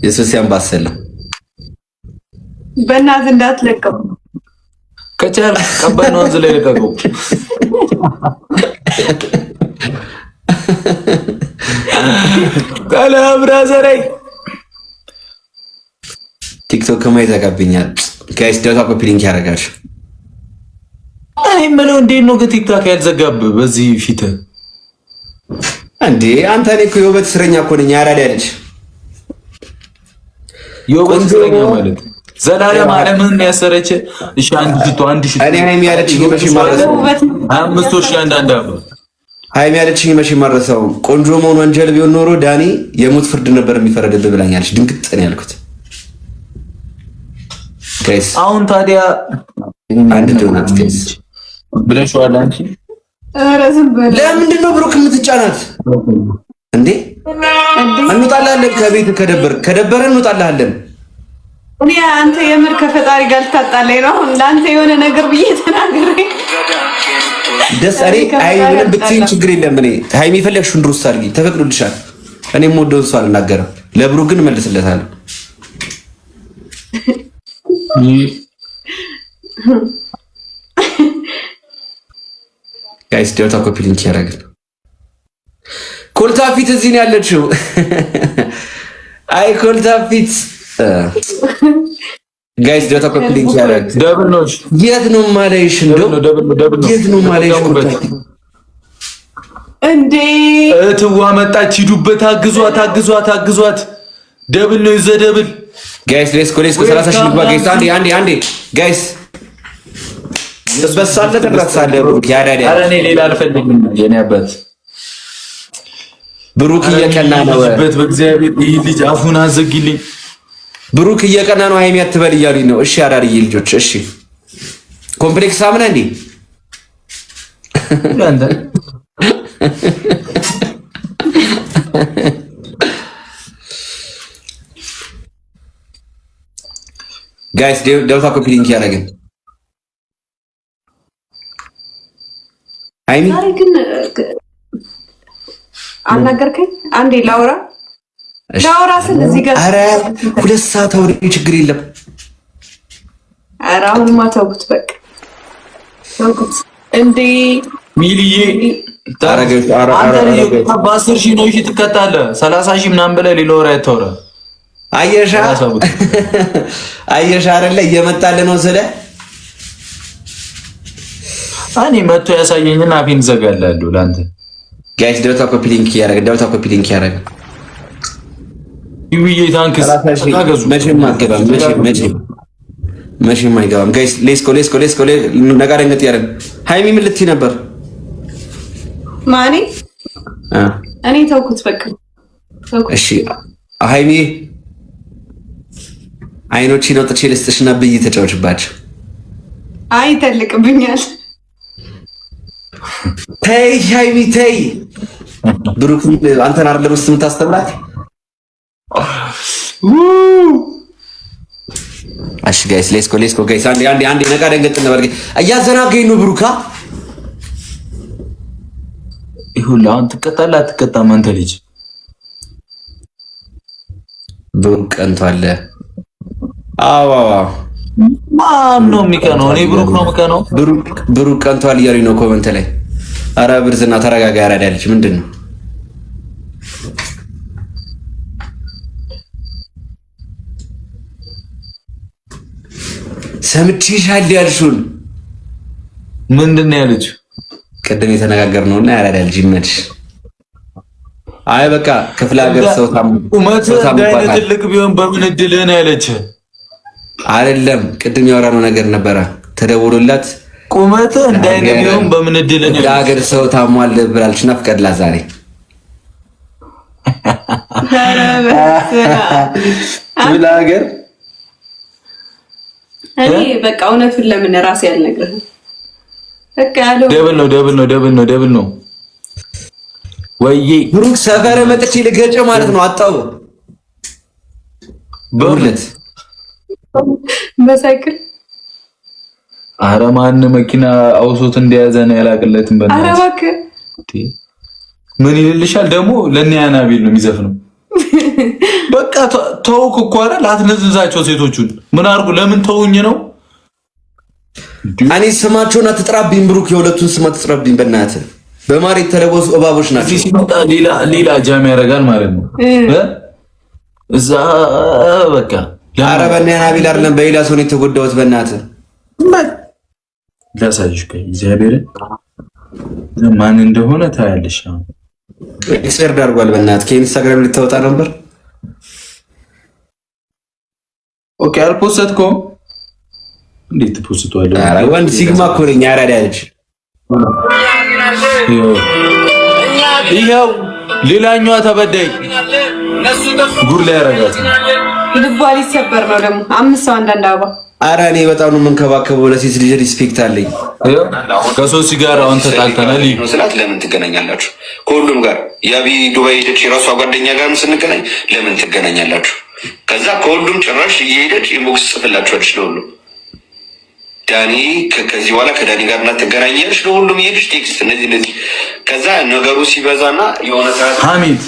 Speaker 2: የሶሲ አምባሰል ነው።
Speaker 3: በእናትህ እንዳትለቀው
Speaker 1: ከቻል ቀበል ነው ላይ ለቀቀው። ካለ ብራዘራይ
Speaker 2: ቲክቶክ ከማይ ዘጋብኛል ጋይስ። ዳታ ኮፒ ሊንክ ያደርጋል።
Speaker 1: እኔ የምለው እንዴት ነው ቲክቶክ ያልዘጋብህ በዚህ ፊት
Speaker 2: እንዴ? አንተ እኔ እኮ የውበት እስረኛ እኮ ነኝ። ያራዳ ልጅ
Speaker 1: የውበት እስረኛ ማለት ዘላለም ዓለምን ያሰረች። እሺ አንድ ሽቶ
Speaker 2: እኔ ሃይሚ ያለችኝ መቼ ማረሰው
Speaker 1: 5000 አንዳንድ አባ
Speaker 2: ሃይሚ ያለችኝ መቼ ማረሰው። ቆንጆ መሆን ወንጀል ቢሆን ኖሮ ዳኒ የሞት ፍርድ ነበር የሚፈረድብህ ብላኛለች። ድንግጥ ነው ያልኩት ጋይስ።
Speaker 1: አሁን ታዲያ
Speaker 2: አንድ ዶናት ጋይስ
Speaker 1: ብለሽዋል አንቺ።
Speaker 3: ኧረ ዝም በል።
Speaker 2: ለምንድን ነው ብሩክ የምትጫናት እንዴ? እንውጣላለን ከቤት ከደበረን እንውጣላለን።
Speaker 3: እኔ አንተ የምር ከፈጣሪ ጋር ልታጣለኝ ነው። ለአንተ የሆነ ነገር ብዬ ተናግሬ
Speaker 2: ደስ እኔ ሃይሚ ምንም ብትይኝ ችግር የለም። እኔ ሃይሚ የፈለግሽውን ድሮስ አድርጊ፣ ተፈቅዶልሻል። እኔም ወደውን ሰው አልናገርም። ለብሩክ ግን እመልስለታለሁ። ጋይስ ዳታ ኮፒ ሊንክ ያደርጋል። ኮልታፊት እዚህ ነው ያለችው። አይ ኮልታፊት ጋይስ ዳታ ኮፒ ሊንክ ያደርጋል።
Speaker 1: ደብል ነው።
Speaker 2: የት ነው ማለይሽ? እንደው የት ነው ማለይሽ? ኮልታፊት
Speaker 3: እንዴ
Speaker 1: እትዋ መጣች። ሂዱበት፣ አግዟት። ደብል ነው ይዘደብል።
Speaker 2: ጋይስ ሌስኮ 30 ሺህ ይግባ ጋይስ። አንዴ ጋይስ በሳለ ተረሳለ ብሩክ ያዳዳ።
Speaker 1: ኧረ እኔ ሌላ አልፈልግም። የኔ አባት
Speaker 2: ብሩክ እየቀና ነው።
Speaker 1: በእግዚአብሔር ይህ ልጅ አፉን አዘግልኝ።
Speaker 2: ብሩክ እየቀና ነው። ሃይሚ አትበል እያሉኝ ነው። እሺ አዳርዬ ልጆች እሺ። ኮምፕሌክስ አምና እንዴ
Speaker 1: አንተ
Speaker 2: ጋይስ ደውታ ኮፒ ሊንክ ያደረግን ሃይሚ
Speaker 3: ግን አናገርከኝ። አንዴ ላውራ ስል እዚህ ጋር
Speaker 2: ኧረ 2 ሰዓት አውሪ ችግር የለም።
Speaker 3: ኧረ አሁንማ ተውኩት በቃ ተውኩት። እንዴ
Speaker 1: ሚሊዬ በ10 ሺህ ነው ትቀጣለህ። 30 ሺህ ምናምን ብለህ ሌላ ወሬ አታውራ።
Speaker 2: አየሻ አይደለ እየመጣልህ ነው ስለ
Speaker 1: እኔ መጥቶ ያሳየኝና አፌን ዘጋላለሁ ለአንተ።
Speaker 2: ጋይስ ደውታ ኮፒ ሊንክ ያደረገ
Speaker 1: ይውዬ ታንክስ ታገዙ።
Speaker 2: መቼም አይገባም ጋይስ። ሌስኮ ነቃ ደንገጥ ያደረግ። ሃይሚ ምን ልትይ ነበር?
Speaker 3: ማኔ እኔ ተውኩት በቃ ተውኩት።
Speaker 2: እሺ ሃይሚ አይኖችን አውጥቼ ልስጥሽና ብይ ተጫወችባቸው።
Speaker 3: አይ ተልቅብኛል።
Speaker 2: ተይ ሃይሚ ተይ። ብሩክ አንተን አይደለም ውስጥ የምታስተምራት። እሺ ጋይስ ሌስኮ ጋይስ አንዴ ነቃ ደንገጥ ነበር። እያዘናገኝ ነው ብሩካ።
Speaker 1: ይሁን አሁን ትቀጣለህ አትቀጣም? አንተ ልጅ
Speaker 2: ብሩክ ቀንቷል። አዎ
Speaker 1: ማን ነው የሚቀነው? እኔ ብሩክ ነው የምቀነው።
Speaker 2: ብሩክ ቀንቷል እያሉኝ ነው ኮመንት ላይ። ኧረ ብርዝና ተረጋጋ። ያራዳ ልጅ ምንድን ነው? ሰምቼሻለሁ ያልሽውን
Speaker 1: ምንድን ነው ያለችው?
Speaker 2: ቅድም የተነጋገርነውና ያራዳ ልጅ ይመችሽ። አይ በቃ ክፍለ ሀገር ሰው
Speaker 1: ቁመት እንዳይነት ትልቅ ቢሆን በምን እድልህ ነው ያለችህ?
Speaker 2: አይደለም ቅድም ያወራነው ነገር ነበረ። ተደውሎላት
Speaker 1: ቁመት እንዳይነት ቢሆን በምን እድልህ ነው
Speaker 2: ያለችህ? ሀገር ሰው ታሟል ብላለች። ናፍቀድላ ዛሬ
Speaker 1: ክፍለ ሀገር
Speaker 3: እኔ በቃ እውነቱን ለምን ራሴ አልነግርህም? በቃ ያለው ደብል ነው ወይ
Speaker 2: ብሩክ ሰፈር መጥቼ ልገጭ ማለት ነው። አጣው በሁለት
Speaker 3: በሳይክል
Speaker 1: ኧረ ማን መኪና አውሶት እንደያዘ ነው ያላቅለትም።
Speaker 3: ኧረ እባክህ
Speaker 1: ምን ይልልሻል ደግሞ? ለእነ ያናቤል ነው የሚዘፍነው። በቃ ተውክ እኮ አይደል? አትነዝዛቸው ሴቶቹን ምን አድርጉ? ለምን ተውኝ ነው?
Speaker 2: እኔ ስማቸውን አትጥራብኝ ብሩክ፣ የሁለቱን ስም አትጥራብኝ በእናትህ። በማር የተለበሱ እባቦች ናቸው።
Speaker 1: ሲመጣ ሌላ ጃም ያደርጋል ማለት ነው እዛ በቃ።
Speaker 2: ኧረ በእነ ያናቤል አይደለም በሌላ ሰው ነው የተጎዳሁት በእናትህ።
Speaker 1: ላሳይሽ ከእግዚአብሔር ማን እንደሆነ ታያለሽ።
Speaker 2: ኤክስፐርት አድርጓል በእናትህ። ከኢንስታግራም ልታወጣ ነበር።
Speaker 1: ኦኬ አልፖስትኩም። እንዴት ትፖስተዋለህ?
Speaker 2: ኧረ ወንድ ሲግማ እኮ ነኝ። ያራዳ ልጅ
Speaker 1: ይኸው ሌላኛዋ ተበዳይ ጉር ላይ ያረጋት
Speaker 3: ልቧ ሊሰበር ነው ደግሞ 5 ሰው አንዳንድ አበባ።
Speaker 2: ኧረ እኔ በጣም ነው የምንከባከበው። ለሴት ልጅ ሪስፔክት አለኝ።
Speaker 1: ከሶስት ጋር አሁን ተጣልተናል
Speaker 2: ስላት ለምን ትገናኛላችሁ? ከሁሉም ጋር ያቢ ዱባይ ሄደች የራሷ ጓደኛ ጋርም ስንገናኝ ለምን ትገናኛላችሁ? ከዛ ከሁሉም ጭራሽ እየሄደች ኢንቦክስ ጽፍላችኋለች ለሁሉም። ዳኒ ከዚህ በኋላ ከዳኒ ጋር እናትገናኛለች ለሁሉም እየሄደች ቴክስት እነዚህ ከዛ ነገሩ ሲበዛና የሆነ ሰዓት
Speaker 1: ሐሜት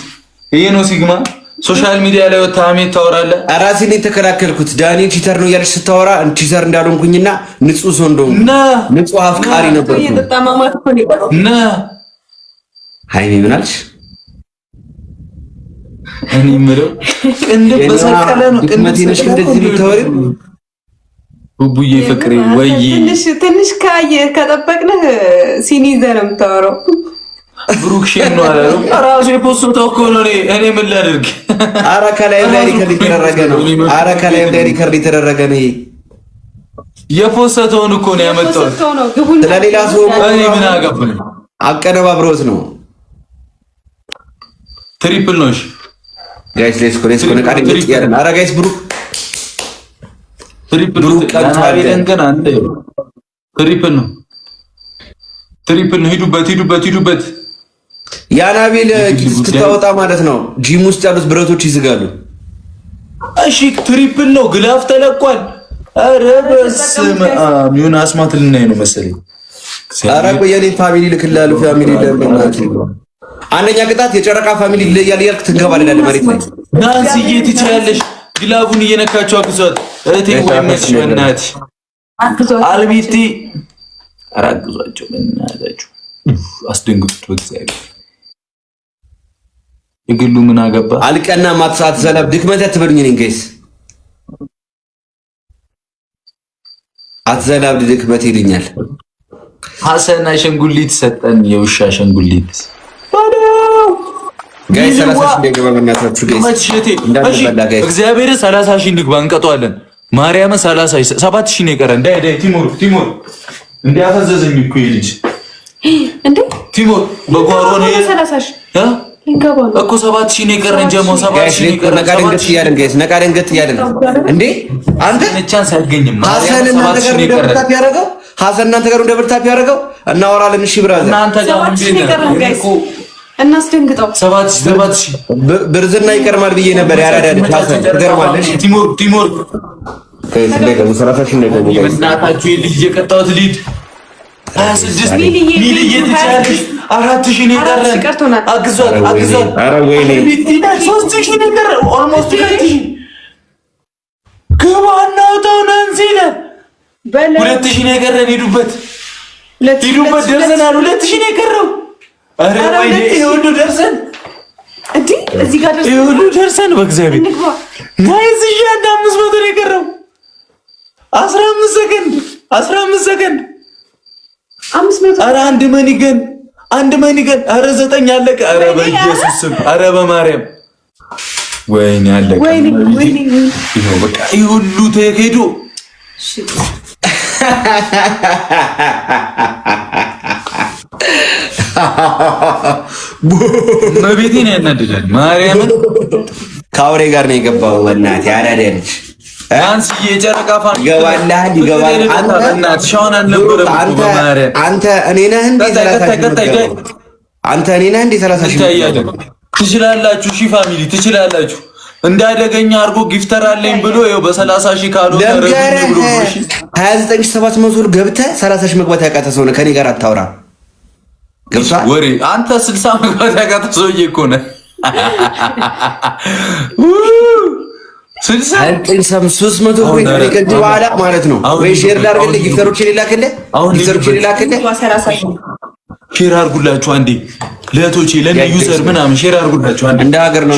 Speaker 1: ይሄ ነው ሲግማ ሶሻል ሚዲያ ላይ ወጣ ሐሜት ታወራለህ።
Speaker 2: ራሴን የተከላከልኩት ዳኒ ቺተር ነው እያለች ስታወራ ቺተር እንዳልሆንኩኝና ንጹህ ሰው እንደሆንኩ ንጹህ አፍቃሪ ነበርኩ። ሃይሚ ምን አልሽ?
Speaker 1: እኔ የምለው ቅንድብ በሰቀለ ነው ቅንድብ
Speaker 2: ነሽ እንደዚህ የምታወሪው
Speaker 1: ቡቡዬ ፍቅሬ ወይ
Speaker 3: ትንሽ ከጠበቅንህ ሲኒ ይዘህ ነው የምታወራው።
Speaker 1: ብሩክ ሼም ነው አለ ራሱ የፖስተው እኮ ነው። እኔ ምን ላድርግ?
Speaker 5: ኧረ ከላይ ሪከርድ የተደረገ ነው። ኧረ ከላይ ሪከርድ የተደረገ ነው።
Speaker 1: የፖስተውን እኮ ነው ያመጣው።
Speaker 5: ስለሌላ ሰው
Speaker 1: እኔ ምን አገባኝ?
Speaker 5: አቀነባብሮት ነው።
Speaker 1: ትሪፕል ነው። እሺ
Speaker 5: ጋይስ ሌትስ ኮኔክት ቃል ይያለን። ኧረ ጋይስ ብሩክ
Speaker 1: ትሪፕል ነው። ትሪፕል ነው። ትሪፕል ነው። ሂዱበት።
Speaker 5: ያናቤል ስትታወጣ ማለት ነው ጂም ውስጥ ያሉት ብረቶች ይዝጋሉ።
Speaker 1: እሺ ትሪፕል ነው። ግላፍ ተለቋል። ኧረ በስመ አብ ይሁን አስማት ልናይ ነው መሰለኝ።
Speaker 5: ኧረ ቆይ የኔ ፋሚሊ ልክላሉ። ፋሚሊ ለምናት አንደኛ ቅጣት የጨረቃ ፋሚሊ ይለያል እያልክ ትንከባለላለህ መሬት ላይ።
Speaker 1: ናንስዬ ትችያለሽ። ግላቡን እየነካቸው አግዟት እህቴ። ወይ መች በእናትሽ አልሚቲ አራግዟቸው በእናታችሁ አስደንግጡት በእግዚአብሔር። ይግሉ ምን አገባ
Speaker 5: አልቀና ማጥሳት ዘላብ ድክመት አትበሉኝ። እኔን ጋይስ አትዘላብ ድክመት ይልኛል።
Speaker 1: ሐሰን አሸንጉሊት ሰጠን። የውሻ አሸንጉሊት
Speaker 5: ጋይስ 30 ሺህ እንደገባ በእናታችሁ ጋይስ እንዳትበላ ጋይስ።
Speaker 1: እግዚአብሔር 30 ሺህ እንግባ እንቀጧለን። ማርያም 30 7 ሺህ ነው የቀረን። ዳይ ቲሞር እንዲያፈዘዘኝ እኮ ይልጅ
Speaker 3: እንዴ
Speaker 1: ቲሞር በጓሮ ነው
Speaker 3: 30 ሺህ እንገባ ነው
Speaker 1: እኮ 7 ሺህ ነው የቀረን። ጀሞ 7 ሺህ ነው የቀረን።
Speaker 5: ነቃ ደንገት እያለን እንዴ አንተ
Speaker 1: ቻንስ አይገኝም።
Speaker 5: ሐሰን እናንተ ጋር እንደብርታት ያደረገው ሐሰን እናንተ ጋር እንደብርታት ያደረገው እናወራለን። እሺ ብራዘር
Speaker 1: እናንተ ጋር
Speaker 3: ጋይስ እናስደንግጠው።
Speaker 1: 7 ሺህ
Speaker 5: ብርዝና ይቀርማል ብዬ ነበር። ያራዳል ሐሰን ትገርማለሽ።
Speaker 1: ቲሞር
Speaker 5: እንደገቡ 30 ሺህ እንደገቡ
Speaker 1: እናታችሁ ልጅ የቀጣሁት ሊድ 26 ሊድ እየተቻለሽ 4 ሺህ ነው የቀረን። አግዟት።
Speaker 5: ኧረ ወይኔ
Speaker 1: 3 ሺህ ነው የቀረን። ኦልሞስት 2 ሺህ ግባ እናውጣው ናንሲ ለ 2 ሺህ ነው የቀረን። ሂዱበት ደርሰናል። 2 ሺህ ነው የቀረው። ኧረ ወይኔ ይሄ ሁሉ ደርሰን
Speaker 3: እንዴ እዚህ ጋር
Speaker 1: ይሄ ሁሉ ደርሰን በእግዚአብሔር ናይስ። እሺ 500 ነው የቀረው። 15 ሰከንድ
Speaker 3: 500
Speaker 1: ኧረ አንድ መኒገን ኧረ 9 አለቀ። ኧረ በኢየሱስ ስም ኧረ በማርያም ወይኔ አለቀ።
Speaker 3: ወይኔ
Speaker 1: ይሄው በቃ ይሄ ሁሉ ተሄዶ መቤቴን ያናድዳል። ማርያምን
Speaker 5: ከአውሬ ጋር ነው የገባው። በእናትህ ያራዳልሽ
Speaker 1: አንስ የጨረቃ ፋን
Speaker 5: ይገባል። አንተ እኔ ነህ እንዴ 30 ሺህ
Speaker 1: ትችላላችሁ። ሺህ ፋሚሊ ትችላላችሁ። እንዳደገኛ አድርጎ ጊፍተር አለኝ ብሎ ይኸው በ30 ሺህ ካልሆነ
Speaker 5: 29700 ገብተህ 30 ሺህ መግባት ያቃተ ሰው ነው። ከኔ ጋር አታውራ። ገብቷል
Speaker 1: ወሬ አንተ 60 መግባት ያቃተ ሰውዬ እኮ ነህ።
Speaker 5: 300 ወይ ከዚህ በኋላ ማለት ነው ወይ ሼር ላድርግልህ፣ ጊፍተሮችን ላክልህ፣
Speaker 1: ሼር አድርጉላችሁ አንዴ ለእህቶቼ ለኔ ዩዘር ምናምን ሼር አድርጉላችሁ አንዴ።
Speaker 5: እንደ ሀገር ነው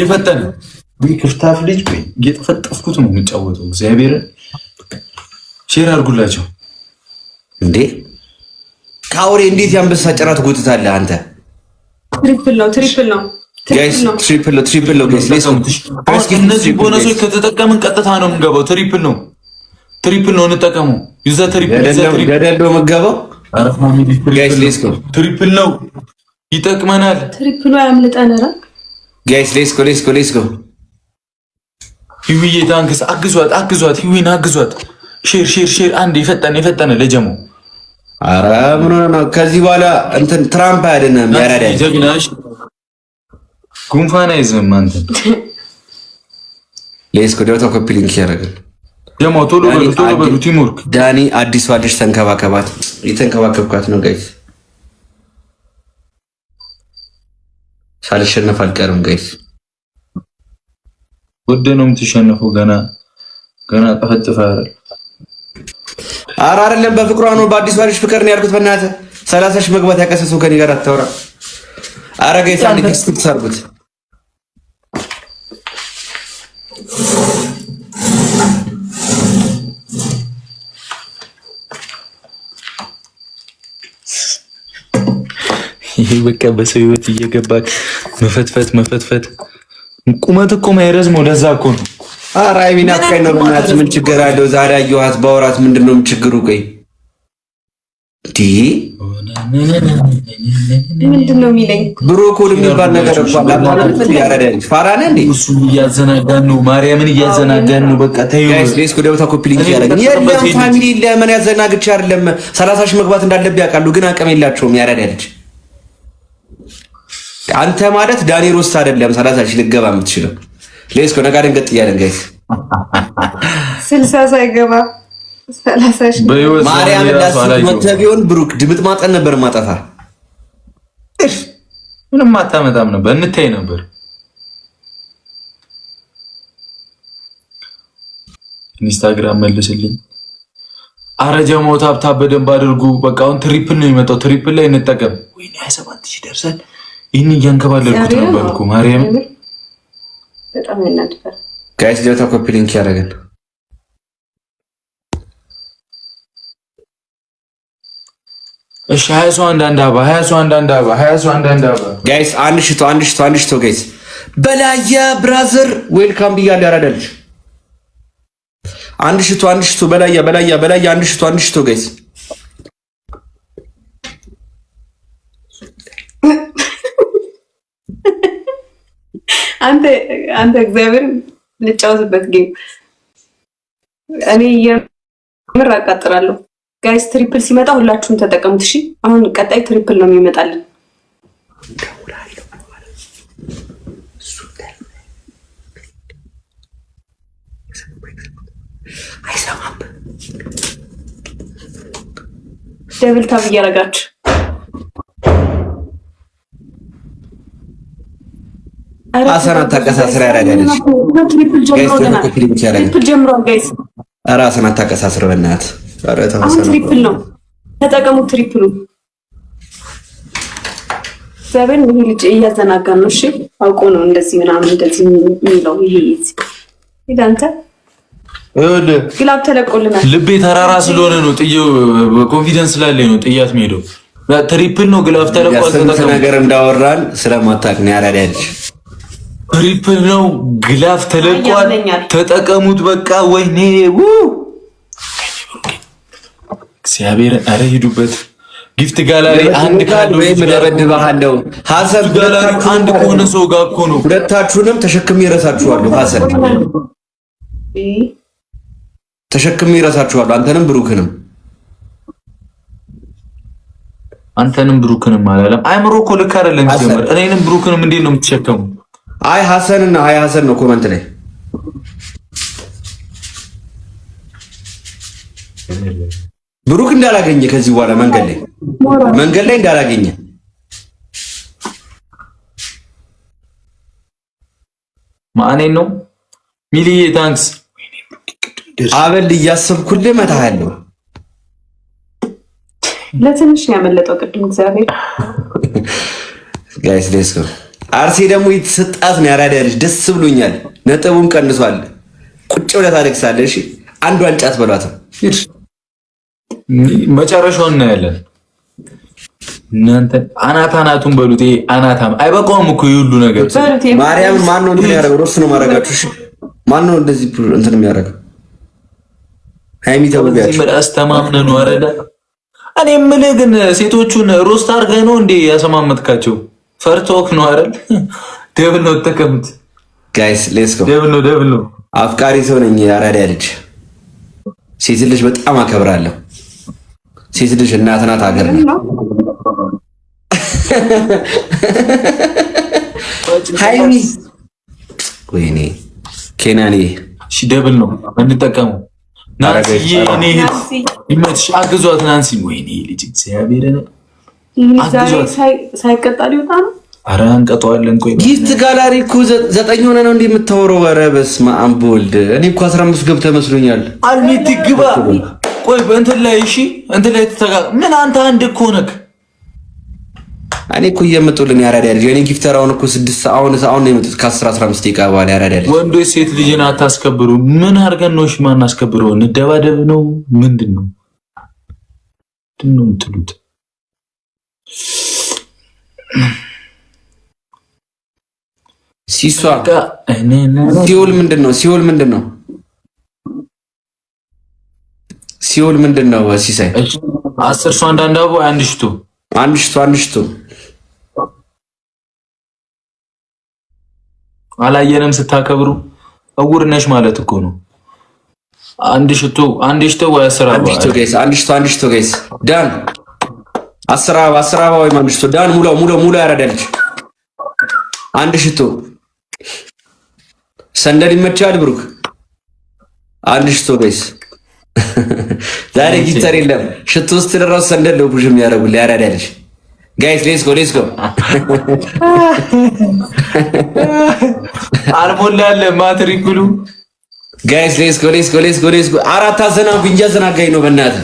Speaker 1: የፈጠነ ክፍታፍ ልጅ እየተፈጠፍኩት ነው የሚጫወተው። እግዚአብሔር ሼር አድርጉላችሁ
Speaker 5: እንዴ። ከአውሬ እንዴት ያንበሳ ጭራት ጎትታለህ አንተ?
Speaker 3: ትሪፕል ነው
Speaker 5: ጋይስ ትሪፕል ነው ጋይስ።
Speaker 1: እነዚህ ቦነሶች ከተጠቀምን ቀጥታ ነው የምንገባው። ትሪፕል ነው እንጠቀሙ። ዩዘ ትሪፕል
Speaker 5: ገደል ነው የምንገባው። ጋይስ ሌትስ ጎ
Speaker 1: ትሪፕል ነው ይጠቅመናል።
Speaker 3: ትሪፕል ነው ያምልጠን። ራ
Speaker 5: ጋይስ ሌትስ ጎ
Speaker 1: ህዊዬ ታንክስ። አግዟት ህዊን አግዟት። ሼር አንዴ የፈጠነ ለጀሞ።
Speaker 5: ኧረ ምን ሆነ ነው ከዚህ በኋላ እንትን ትራምፕ አይደለም ያራዳል
Speaker 1: ጀግናሽ ጉንፋን አይዝም አንተ።
Speaker 5: ሌትስ ጎ ደውታ ኮፒ ሊንክ ያደርጋል
Speaker 1: ጀሞ። ቶሎ በሉ ቲምወርክ።
Speaker 5: ዳኒ አዲስ ዋልሽ ተንከባከባት። የተንከባከብኳት ነው ጋይስ። ሳልሸነፍ አልቀርም ጋይስ።
Speaker 1: ወደ ነው የምትሸነፈው። ገና ጠፈጥፈ አይደል?
Speaker 5: ኧረ አይደለም በፍቅሯ ነው። በአዲስ ዋልሽ ፍቅር ነው ያልኩት። በእናትህ 30 ሺህ መግባት ያቀሰሰው ከኔ ጋር አታውራ። ኧረ ጋይስ አንድ ክስት ሰርጉት።
Speaker 1: ይሄ በቃ በሰው ህይወት እየገባክ መፈትፈት ቁመት እኮ ማይረዝመው ለዛ እኮ ነው።
Speaker 5: ኧረ አይሚን አፍቃኝ ነው በእናትህ ምን ችግር አለው? ዛሬ አየኋት ባወራት ምንድነው ችግሩ? ቆይ
Speaker 3: ምንድነው የሚለኝ?
Speaker 5: ብሩክ ሁሉ የሚባል ነገር እኮ አላማለት ምን ያረዳል? ፋራነ እንዴ
Speaker 1: እሱ እያዘናጋን ነው፣ ማርያምን እያዘናጋን ነው። በቃ ተይው
Speaker 5: ጋይስ ሌስ ኮ ደውታ ኮፒ ሊንክ ያደርጋል። የለም ፋሚሊ ለምን ያዘናግች አይደለም 30 ሺህ መግባት እንዳለብህ ያውቃሉ፣ ግን አቅም የላቸውም። ያረዳል አንተ ማለት ዳኒ ሮስት አይደለም 30 ሺህ ልገባ የምትችለው። ሌስ ኮ ነጋደን ገጥ እያለን ጋይስ
Speaker 3: 60 ሳይገባ 30 ሺህ
Speaker 5: ማርያም ዳስ ቢሆን ብሩክ ድምጥ ማጠን ነበር ማጠፋ
Speaker 1: ምንም አታመጣም ነበር፣ እንታይ ነበር። ኢንስታግራም መልስልኝ። አረጀሞ ታብታብ በደንብ አድርጉ። በቃ አሁን ትሪፕል ነው የሚመጣው፣ ትሪፕል ላይ እንጠቀም። ወይኔ 27,000 ደርሰን ይህን እያንከባለልኩት ነበርኩ። ማርያም
Speaker 3: በጣም ያናድፋል።
Speaker 5: ጋይስ ደውታ ኮፒ ሊንክ ያደርጋል።
Speaker 1: እሺ 21 አንድ አባ
Speaker 5: ጋይስ አንድ ሽቶ ጋይስ በላያ ብራዘር ዌልካም ብያለሁ። ያራዳልሽ አንድ ሽቶ በላያ አንድ ሽቶ ጋይስ
Speaker 3: አንተ እግዚአብሔር ልጫወትበት ጌም እኔ የምር አቃጥራለሁ። ጋይስ ትሪፕል ሲመጣ ሁላችሁም ተጠቀሙት። እሺ አሁን ቀጣይ ትሪፕል ነው የሚመጣልን። ደብል ታብ እያደረጋችሁ
Speaker 5: አሰና ታቀሳስራ ያረጋለች።
Speaker 3: ትሪፕል ጀምሯል ጋይስ።
Speaker 5: አሰና ታቀሳስር በእናትህ
Speaker 3: አሁን ትሪፕል ነው ተጠቀሙ። ትሪፕሉ ዘበን ይሄ ልጅ እያዘናጋን ነው። እሺ አውቆ ነው እንደዚህ ምናምን እንደዚህ የሚለው። ይሄ ይዳንተ ግላብ ተለቆልናል።
Speaker 1: ልቤ ተራራ ስለሆነ ነው ጥዬው፣ በኮንፊደንስ ስላለኝ ነው ጥያት ሄደው። ትሪፕል ነው ግላብ ተለቆል።
Speaker 5: ስንት ነገር እንዳወራን ስለማታውቅ ነው ያራዳልሽ።
Speaker 1: ትሪፕል ነው ግላብ ተለቋል፣ ተጠቀሙት በቃ። ወይኔ እግዚአብሔር አረ ሂዱበት። ጊፍት ጋላሪ አንድ ካለ
Speaker 5: ወይ ምደበድባለሁ። ሐሰን
Speaker 1: ጋላሪ አንድ ከሆነ ሰው ጋር እኮ ነው።
Speaker 5: ሁለታችሁንም ተሸክሜ እረሳችኋለሁ። ሐሰን ተሸክሜ እረሳችኋለሁ። አንተንም ብሩክንም አላለም። አይምሮ እኮ ልክ አይደለም ጀመር። እኔንም ብሩክንም እንዴት ነው የምትሸከሙ? አይ ሐሰን ነው ኮመንት ላይ ብሩክ እንዳላገኘ ከዚህ በኋላ መንገድ ላይ እንዳላገኘ
Speaker 1: ማኔን ነው ሚሊዬ ታንክስ
Speaker 5: አበል እያሰብኩልህ መታሃለሁ።
Speaker 3: ለትንሽ ያመለጠው ቅድም እግዚአብሔር
Speaker 5: ጋይስ ሌስ ነው። አርሴ ደግሞ የተሰጣት ነው ያራዳ ልጅ ደስ ብሎኛል። ነጥቡም ቀንሷል። ቁጭ ብለህ ታለቅሳለህ። እሺ አንዷን ጫት በሏትም
Speaker 1: መጨረሻውን እናያለን። እናንተ አናታናቱን በሉት። ይሄ አናታም አይበቃውም እኮ ይሁሉ ነገር።
Speaker 5: ማርያም ማን ነው እንትን ያደረገው? ሮስ ነው ማረጋችሁ። እሺ ማን ነው እንደዚህ እንትን የሚያደርገው? ሃይሚ ተብያችሁ
Speaker 1: አስተማምነን ወረደ። እኔ የምልህ ግን ሴቶቹን ሮስት አድርገህ ነው እንዴ ያሰማመጥካቸው? ፈርቶክ ነው አይደል? ደብል ነው ተቀምጥ።
Speaker 5: ጋይስ ሌትስ ጎ።
Speaker 1: ደብል ነው።
Speaker 5: አፍቃሪ ሰው ነኝ። ያራዳ ልጅ ሴት ልጅ በጣም አከብራለሁ። ሴት ልጅ እናት ናት፣ ሀገር ነው። ሃይሚ ወይኔ ኬናኒ
Speaker 1: እሺ ደብል ነው እንጠቀሙ። ናንሲ እኔ ይመች አግዟት። ናንሲ ወይኔ ልጅ እግዚአብሔር ነው
Speaker 3: አግዟት። ሳይቀጣ ሊወጣ ነው።
Speaker 1: ኧረ እንቀጣዋለን። ቆይ
Speaker 5: ጊፍት ጋላሪ እኮ 9 ሆነ ነው እንዴ የምታወራው? ኧረ በስመ አብ ወልድ። እኔ እኮ 15 ገብተህ መስሎኛል።
Speaker 1: አልሚት ግባ። ቆይ በእንትን ላይ እሺ፣ እንትን ላይ ምን አንተ አንድ እኮ ነህ።
Speaker 5: እኔ እኮ እየመጡልን ያራዳ ልጅ። እኔ ጊፍተር አሁን እኮ 6 አሁን ነው የመጡት ከ10-15 ደቂቃ በኋላ ያራዳ ልጅ።
Speaker 1: ወንዶች ሴት ልጅን አታስከብሩ። ምን አድርገን ነው? እሺ ማን አስከብረው? እንደባደብ ነው? ምንድን ነው የምትሉት?
Speaker 5: ሲሷ ሲኦል ምንድን ነው? ሲኦል ምንድን ነው? ሲኦል ምንድን ነው? ሲሳይ
Speaker 1: 10 ሰው አንዳንድ አቦ አንድ ሽቱ አላየንም ስታከብሩ እውር ነሽ ማለት እኮ ነው። አንድ ሽቱ ወይ 10 አበባ
Speaker 5: አንድ ሽቱ ጋይስ ዳን 10 አበባ ወይ አንድ ሽቱ ዳን ሙሉ ያረዳልች አንድ ሽቱ ሰንደል ይመቻል ብሩክ አንድ ሽቱ ጋይስ ዛሬ ጊታር የለም ሽቱ ውስጥ ድረስ ሰንደል ነው ቡሽ የሚያደርጉልህ ያረዳልች ጋይስ ሌትስ ጎ
Speaker 1: አልሞላለ ማትሪኩሉ
Speaker 5: ጋይስ ሌትስ ጎ አራት አዘናው እያዘናጋኝ ነው በእናትህ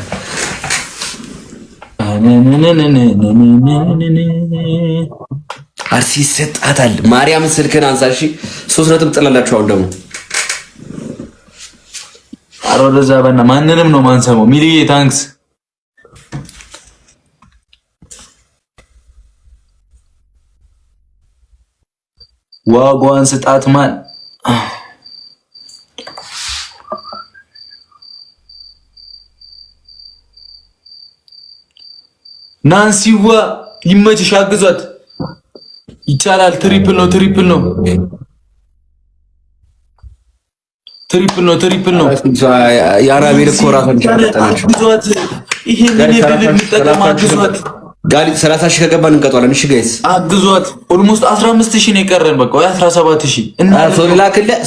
Speaker 5: አርሲ ሰጣታል ማርያም ስልክን አንሳ እሺ 3 ነጥብ ጥላላችሁ አሁን ደግሞ
Speaker 1: አሮደዛ በእና ማንንም ነው ማንሰማው ሚሊዬ ታንክስ ዋጓን ስጣት ማን ናንሲዋ ይመችሽ አግዟት ይቻላል ትሪፕል ነው
Speaker 5: ያራቤል እኮ ራሱን
Speaker 1: አግዟት ይሄንን የድል እንጠቀም አግዟት
Speaker 5: ጋሊት 30 ሺህ ከገባን እንቀጣለን እሺ ጋይስ
Speaker 1: አግዟት ኦልሞስት 15000 ነው የቀረን በቃ ወይ 17000 እና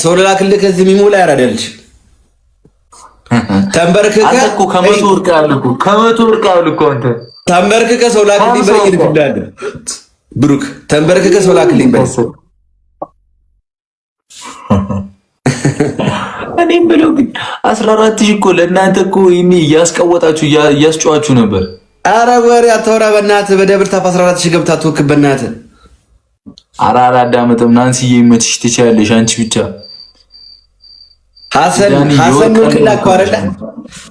Speaker 5: ሰው ላክልህ ከዚህ የሚሞላ ያራዳልሽ ተንበርክከ
Speaker 1: እኮ ከመቶ ወርቅ አልኩ አንተ
Speaker 5: ተንበርክከ ሰው ላክልኝ በይ ይልክልሃል ብሩክ ተንበርክከ ሰው ላክልኝ በይ
Speaker 1: እኔም ብለው ግን 14000 እኮ ለእናንተ እኮ ይሄን እያስቀወጣችሁ እያስጨዋችሁ ነበር።
Speaker 5: አረ ወሬ አታወራ በእናትህ በደብር ታፍ 14000 ገብታ ተወክብ በእናትህ
Speaker 1: አራራ አዳመጥም ናንሲዬ ይመችሽ ትችያለሽ አንቺ ብቻ
Speaker 5: ሐሰን ነው ክላክ አይደለ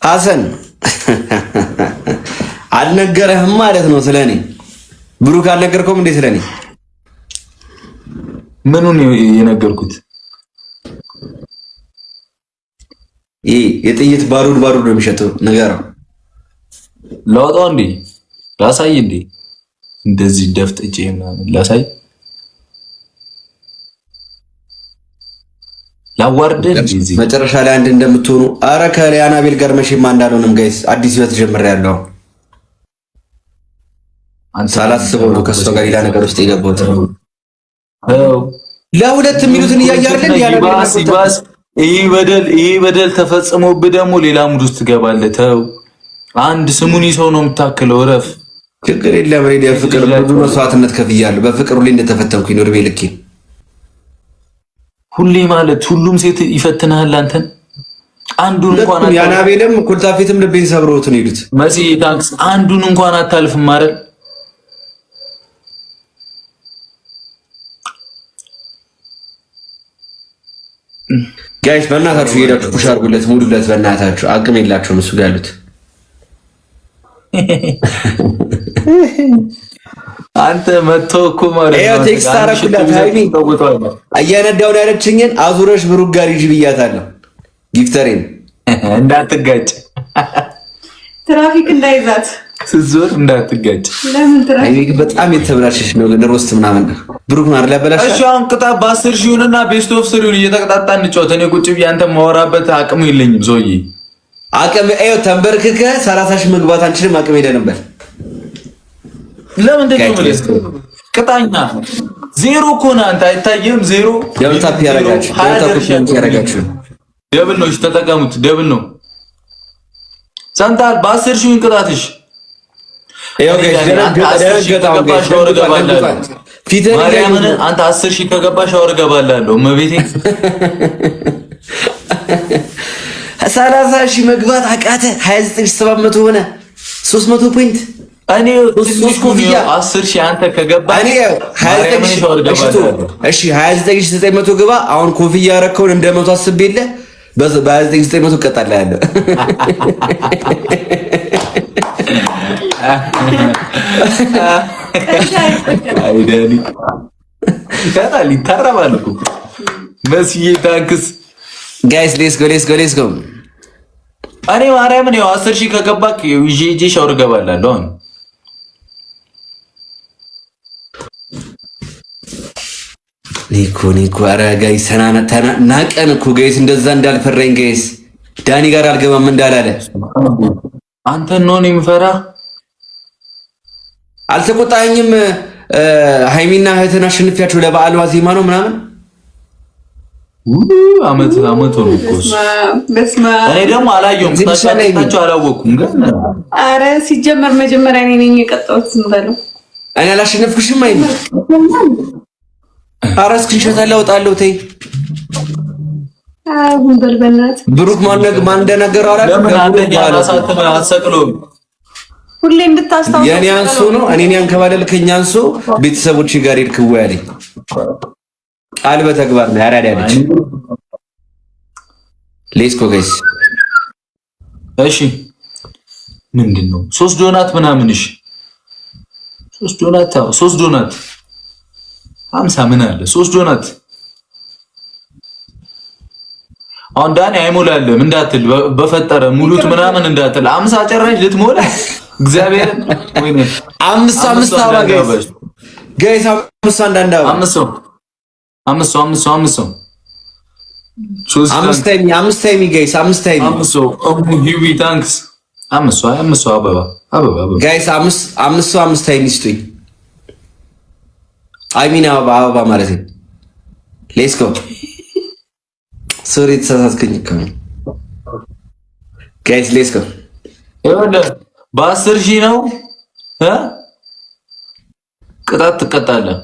Speaker 5: ሐሰን አልነገረህም ማለት ነው ስለኔ ብሩክ አልነገርከውም እንዴ ስለኔ
Speaker 1: ምኑን የነገርኩት
Speaker 5: የጥይት ባሩድ ነው የሚሸጠው ነገረው
Speaker 1: ላውጣው እንዴ ላሳይ እንዴ እንደዚህ ደፍጥጬ ምናምን ላሳይ ላዋርደ
Speaker 5: መጨረሻ ላይ አንድ እንደምትሆኑ አረ ከሊያናቤል ጋር መቼም እንዳልሆነም ጋይስ አዲስ ህይወት ጀምሬያለሁ ሳላስበው ነው ከእሷ ጋር ሌላ ነገር ውስጥ የገባሁት ለሁለት የሚሉትን እያያርልን
Speaker 1: ያለባስ ይሄ በደል ተፈጽሞብህ ደግሞ ሌላ ሙድ ውስጥ ትገባለህ ተው አንድ ስሙኒ ሰው ነው የምታክለው ረፍ
Speaker 5: ችግር የለም ሬዲዮ ፍቅር ብዙ መስዋዕትነት ከፍያለሁ በፍቅሩ ላይ እንደተፈተንኩኝ ነው ልኬ
Speaker 1: ሁሌ ማለት ሁሉም ሴት ይፈትናል አንተን አንዱን እንኳን
Speaker 5: ያናቤልም ኩልታፊትም ልቤን ሰብረውት ነው ይሉት
Speaker 1: መሲ ታንክስ አንዱን እንኳን አታልፍም አይደል
Speaker 5: ጋይስ በእናታችሁ ሄዳችሁ ፑሽ አድርጉለት ሙሉለት በእናታችሁ አቅም የላችሁም እሱ ጋር ያሉት
Speaker 1: አንተ መጥቶ እኮ ማለት
Speaker 5: ነው ቴክስት አረኩላት ሃይሚ አያነዳውን ያለችኝን አዙረሽ ብሩክ ጋር ይጂ ብያታለሁ ጊፍተሬን
Speaker 1: እንዳትጋጭ
Speaker 3: ትራፊክ እንዳይዛት
Speaker 1: ስዞር እንዳትጋጭ
Speaker 3: ለምን ትራፊክ
Speaker 5: ሃይሚ በጣም የተበላሸሽ ነው ግን ሮስት ምናምን ብሩክ ማር ሊያበላሽ
Speaker 1: እሺ አሁን ቅጣት በ10 ሺውንና ቤስት ኦፍ 3 እየተቀጣጣን እንጫወት እኔ ቁጭ ብዬ አንተ ማወራበት አቅሙ የለኝም ዞዬ
Speaker 5: አቅም ተንበርክከ 30 ሺህ መግባት አንችልም አቅም ሄደንበት
Speaker 1: ለምን እንደምልህ ቅጣኛ ዜሮ እኮ ነው አንተ አይታየም ዜሮ
Speaker 5: ደብታፕ ያረጋችሁ
Speaker 1: ደብል ነው ተጠቀሙት ደብል ነው ሳንታል በ10 ሺህ ቅጣትሽ ማርያምን አንተ 10 ሺህ ከገባሽ አወር ገባላለሁ መቤቴ
Speaker 5: 30 ሺህ መግባት አቃተ 29700 ሆነ 300 ፖይንት
Speaker 1: እኔ 10 ሺህ አንተ ከገባ
Speaker 5: እኔ 29900 ግባ አሁን ኮፍያ ያረከውን እንደ 100 አስቤለ በ29900 ቀጣላ ያለ
Speaker 1: አይደሊ ካታሊ ታራባልኩ መስዬ ታንክስ
Speaker 5: ጋይስ ሌትስ ጎ
Speaker 1: እኔ ማርያምን ያው 10,000 ከገባክ ይዤ ሻወር ገባላለሁ። አሁን
Speaker 5: ኒኮ ኧረ ጋይስ ናቀን እኮ ጋይስ፣ እንደዛ እንዳልፈራኝ ጋይስ፣ ዳኒ ጋር አልገባም እንዳላለ
Speaker 1: አንተን ነው የምፈራ።
Speaker 5: አልተቆጣኝም። ሃይሚና እህትን አሸንፊያቸው ለበዓል ዋዜማ ነው ምናምን
Speaker 1: አመት ነው እኮ እኔ ደግሞ አላየሁም፣ ታቻቸው አላወኩም። ግን
Speaker 3: አረ ሲጀመር መጀመሪያ እኔ ነኝ የቀጣሁት። ዝም በለው።
Speaker 5: እኔ አላሸነፍኩሽም። ሃይሚ አረ እስክንሸት አላወጣለሁ። ተይ
Speaker 3: አሁን በልበናት
Speaker 5: ብሩክ ማን እንደነገረው አላውቅም።
Speaker 1: ለምን አንደኛ ራሳትን አሰቅሎም
Speaker 3: ሁሌ እንድታስታውስ
Speaker 5: የኔ አንሶ ነው እኔን ያንከባለልከኝ አንሶ ቤተሰቦች ጋር ሄድክ ያለኝ ቃል በተግባር ነው ያራዳለች። ሌትስ ጎ ጋይስ።
Speaker 1: እሺ ምንድነው 3 ዶናት ምናምን? እሺ 3 ዶናት 50 ምን አለ 3 ዶናት። አሁን ዳኒ አይሞላልም እንዳትል በፈጠረ ሙሉት ምናምን እንዳትል 50 ጨራሽ ልትሞላ እግዚአብሔር ወይኔ 5 አባ
Speaker 5: ጋይስ 5 አንዳንድ አባ
Speaker 1: 5
Speaker 5: አምስት ታይሚ ጋይስ 5 ታይሚ
Speaker 1: ሂዊ ታንክስ 5 አበባ
Speaker 5: ጋይስ 5 ታይሚ ስጡኝ። አይሚና አበባ ማለት ነው። ሌትስ ጎ ሶሪ ተሳሳትኩኝ እኮ ጋይስ ሌትስ ጎ።
Speaker 1: ይኸውልህ በ10,000 ነው ቅጣት ትቀጣለህ።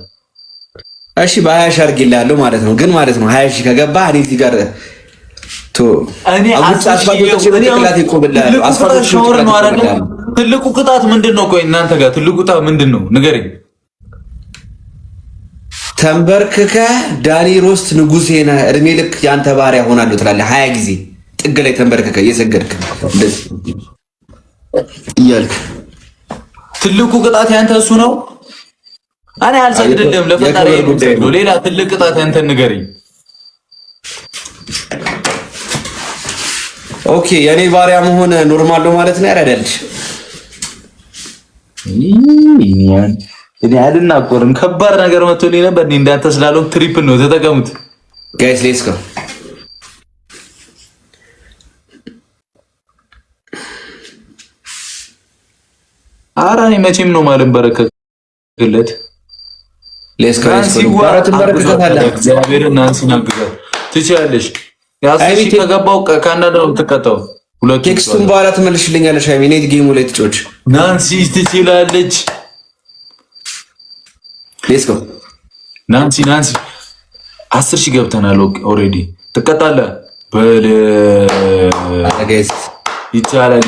Speaker 5: እሺ በ20,000 አድርጌልሃለሁ ማለት ነው። ግን ማለት ነው 20,000 ከገባ እኔ እዚህ ጋር
Speaker 1: ትልቁ ቅጣት ምንድን ነው? ቆይ እናንተ ጋር ትልቁ ቅጣት ምንድን ነው ንገረኝ።
Speaker 5: ተንበርክከ ዳኒ ሮስት ንጉሴ ነህ እድሜ ልክ ያንተ ባሪያ ሆናለሁ ትላለህ። 20 ጊዜ ጥግ ላይ ተንበርክከ እየሰገድክ እያልክ
Speaker 1: ትልቁ ቅጣት ያንተ እሱ ነው። እኔ አልሰግድልህም ለፈጣሪ ነው። ሌላ ትልቅ ቅጣት ያንተን ንገረኝ።
Speaker 5: ኦኬ የኔ ባሪያ መሆን ኖርማል ነው ማለት ነው ያረዳልሽ።
Speaker 1: እኔ አልናቆርም። ከባድ ነገር መጥቶልኝ ነበር። እኔ እንዳንተ ስላለው ትሪፕል ነው ተጠቀሙት
Speaker 5: ጋይስ ሌትስ ጎ።
Speaker 1: ኧረ እኔ መቼም ነው ማልንበረከክለት።
Speaker 5: ሌትስ ጎ
Speaker 1: እግዚአብሔርን ናንሲን አግዛት ትችያለሽ። ያስሽ ከገባው ካናዳ ነው የምትቀጣው።
Speaker 5: ቴክስቱን በኋላ ትመልሽልኛለሽ። ሃይሚ ኔት ጌሙ ላይ ትጮች
Speaker 1: ናንሲ ትችላለች።
Speaker 5: ሌትስ ጎ
Speaker 1: ናንሲ 10,000 ገብተናል ኦልሬዲ። ትቀጣለህ በል
Speaker 5: ጋይስ።
Speaker 1: ይቻላል።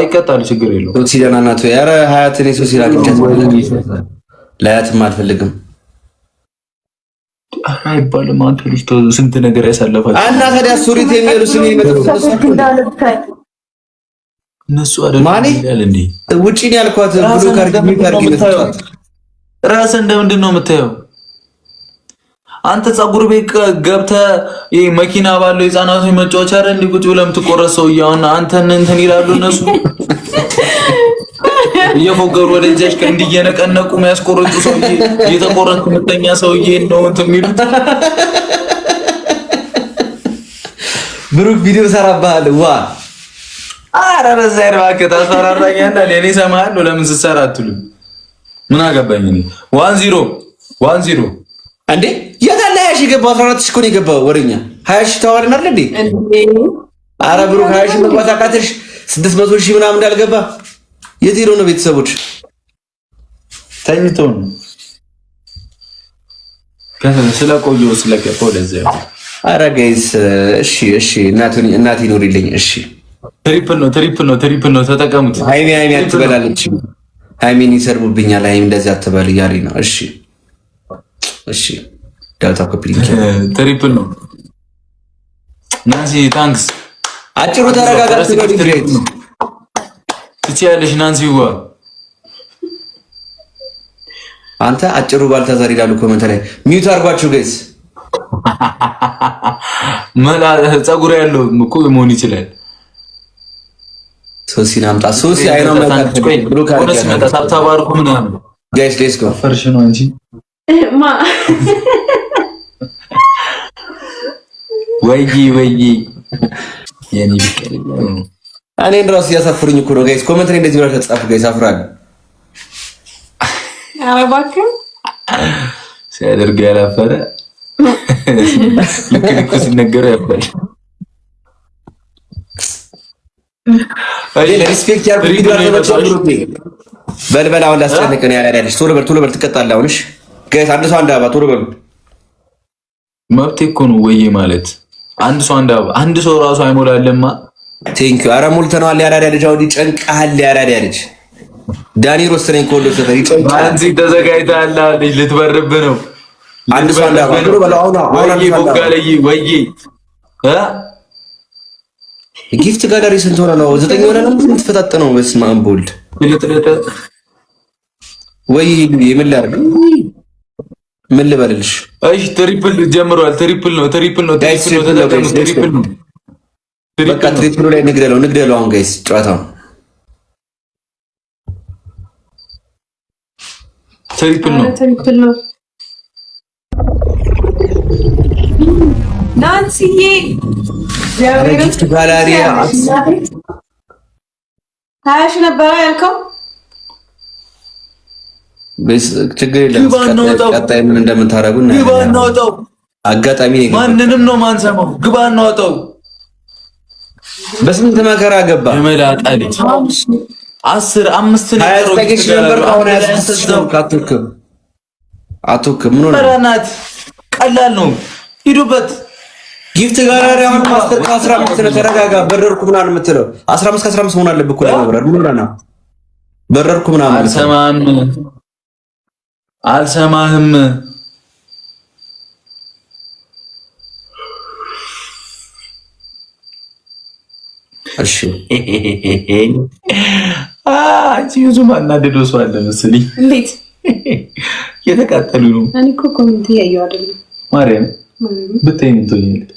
Speaker 1: ይቀጣል፣ ችግር የለውም።
Speaker 5: ቶክሲ ደህና ናት ወይ? ኧረ ሀያት እኔ ሶሲ ላቅቻት ለሀያትም አልፈልግም።
Speaker 1: አይባልም አንተ ልጅ ስንት ነገር ያሳለፋል
Speaker 5: እና ታዲያ ሱሪት የሚሉ ስም
Speaker 1: እነሱ አይደለም ይላል እንዴ?
Speaker 5: ውጪ ነው ያልኳት ብሎ ካርጊ
Speaker 1: ራስህ እንደምንድን ነው የምታየው አንተ? ፀጉር ቤት ገብተህ ይሄ መኪና ባለው የህፃናቶች መጫወቻ አይደል እንዴ ቁጭ ብለህ የምትቆረጥ ሰውዬ? አሁን አንተን እንትን ይላሉ እነሱ እየፎገሩ ወደ እጃሽ ከእንዲህ እየነቀነቁ የሚያስቆርጡ ሰውዬ፣ እየተቆረጥክ የምተኛ ሰውዬ ነው እንትን የሚሉት።
Speaker 5: ብሩክ ቪዲዮ ሰራብሃለሁ። ዋ
Speaker 1: ኧረ በዛ እባክህ ታስፈራራኛለህ። ለኔ እሰማሃለሁ። ለምን ስትሰራ አትሉም? ምን አገባኝ እኔ 1-0
Speaker 5: እንዴ የታለ 20,000 ገባ? 14,000 እኮ ነው የገባው። ወሬኛ 20,000 ተዋልና አይደል እንዴ? ኧረ ብሩክ 20,000 መግባት አቃተሽ? 600,000 ምናምን እንዳልገባ የት ሄዶ ነው? ቤተሰቦች
Speaker 1: ተኝቶ ነው ስለቆየሁ ስለገባሁ ለዚያ።
Speaker 5: ኧረ ጋይስ እሺ እናቴ ኖሪልኝ። እሺ
Speaker 1: ትሪፕል ነው ተጠቀሙት።
Speaker 5: ሃይሚ አትበላለች። ሃይሚን ይሰርቡብኛል። ሃይሚ እንደዚህ አትበል እያለኝ ነው። እሺ ዳታ ኮፒ ሊንክ
Speaker 1: ትሪፕል ነው። ናንሲ ታንክስ።
Speaker 5: አጭሩ ተረጋጋት። ትችያለሽ
Speaker 1: ናንሲ
Speaker 5: አንተ አጭሩ ባልታዛር ይላሉ ኮሜንት ላይ ሚዩት አድርጓችሁ ጋይስ።
Speaker 1: መላ ፀጉር ያለው እኮ መሆን ይችላል።
Speaker 5: ሶሲን አምጣ ሶሲ አይኗ መጣች። ቆይ ብሎ ካለ
Speaker 1: ታባርኩ ምናምን
Speaker 5: ጋይስ ሌትስ ጎ
Speaker 1: ፈርሽ ነው እንጂ ወይ የኔ ቢቀር
Speaker 5: እኔን ራሱ እያሳፍሩኝ እኮ ነው ጋይስ። ኮሜንት ላይ እንደዚህ ብላችሁ ተጻፉ ጋይስ። አፍራለሁ።
Speaker 3: ኧረ እባክህ
Speaker 1: ሲያደርግ ያላፈረ ልክ ሲነገረው ያፈረ
Speaker 5: ሪስፔክት ያርጉ ቪዲዮ በልበል። አሁን ላስጨንቅ ነው ያላለሽ። ቶሎ በል ትቀጣለህ። አሁንሽ ጋይስ አንድ ሰው አንድ አበባ ቶሎ በሉ።
Speaker 1: መብቴ እኮ ነው ወይ ማለት አንድ ሰው አንድ አበባ አንድ ሰው ራሱ አይሞላለማ።
Speaker 5: ቴንክ ዩ። ኧረ ሞልተነዋል። ያራዳ ልጅ አሁን ይጨንቃል። ያራዳ ልጅ ዳኒ ሮስተነኝ ኮሎ ሰፈር ይጨንቃል።
Speaker 1: አንዚ ተዘጋጅተሃል ልጅ ልትበርብ ነው።
Speaker 5: አንድ ሰው አንድ አበባ ቶሎ በሉ። አሁን
Speaker 1: ወይ
Speaker 5: ጊፍት ጋለሪ ስንት ሆነ ነው? 9 ሆነ ነው። ምን ተፈጣጠነው? በስመ አብ ወልድ ወይ ምን ላድርግ? ምን ልበልልሽ?
Speaker 1: እሺ ትሪፕል ጀምሯል። ትሪፕል ነው።
Speaker 5: በቃ ትሪፕሉ ላይ ንግደለው። አሁን ጋይስ ጨዋታው
Speaker 3: ትሪፕል ነው። ናንሲዬ
Speaker 5: ጊፍት ጋለሪ
Speaker 3: 20 ሺህ ነበረ ያልከው።
Speaker 5: ችግር የለም። ቀጣይ ምን እንደምታረጉ እና
Speaker 1: ግባ እናወጣው።
Speaker 5: አጋጣሚ ነው።
Speaker 1: ማንንም ነው ማንሰማው። ግባ እናወጣው።
Speaker 5: በስንት መከራ ገባ
Speaker 1: የመላጣ ልጅ 10 5 ነው
Speaker 5: ነበር። አሁን አትወክም ምን ሆነ?
Speaker 1: በራናት ቀላል ነው። ሂዱበት።
Speaker 5: ጊፍት ጋለሪ አሁን ማስተር 15 ነው። ተረጋጋ። በረርኩ ምናምን የምትለው 15 ከ15 መሆን አለብህ እኮ ለመብረር። ምን ሆነና በረርኩ ምናምን
Speaker 1: አልሰማህም።
Speaker 5: እሺ
Speaker 1: አንቺ ብዙም አናደደው ሰው አለ መሰለኝ።
Speaker 3: እንዴት
Speaker 1: እየተቃጠሉ ነው።
Speaker 3: እኔ እኮ ኮሜንት እያየሁ አይደለም።
Speaker 1: ማርያም ብታይ ምን ትሆኛለሽ?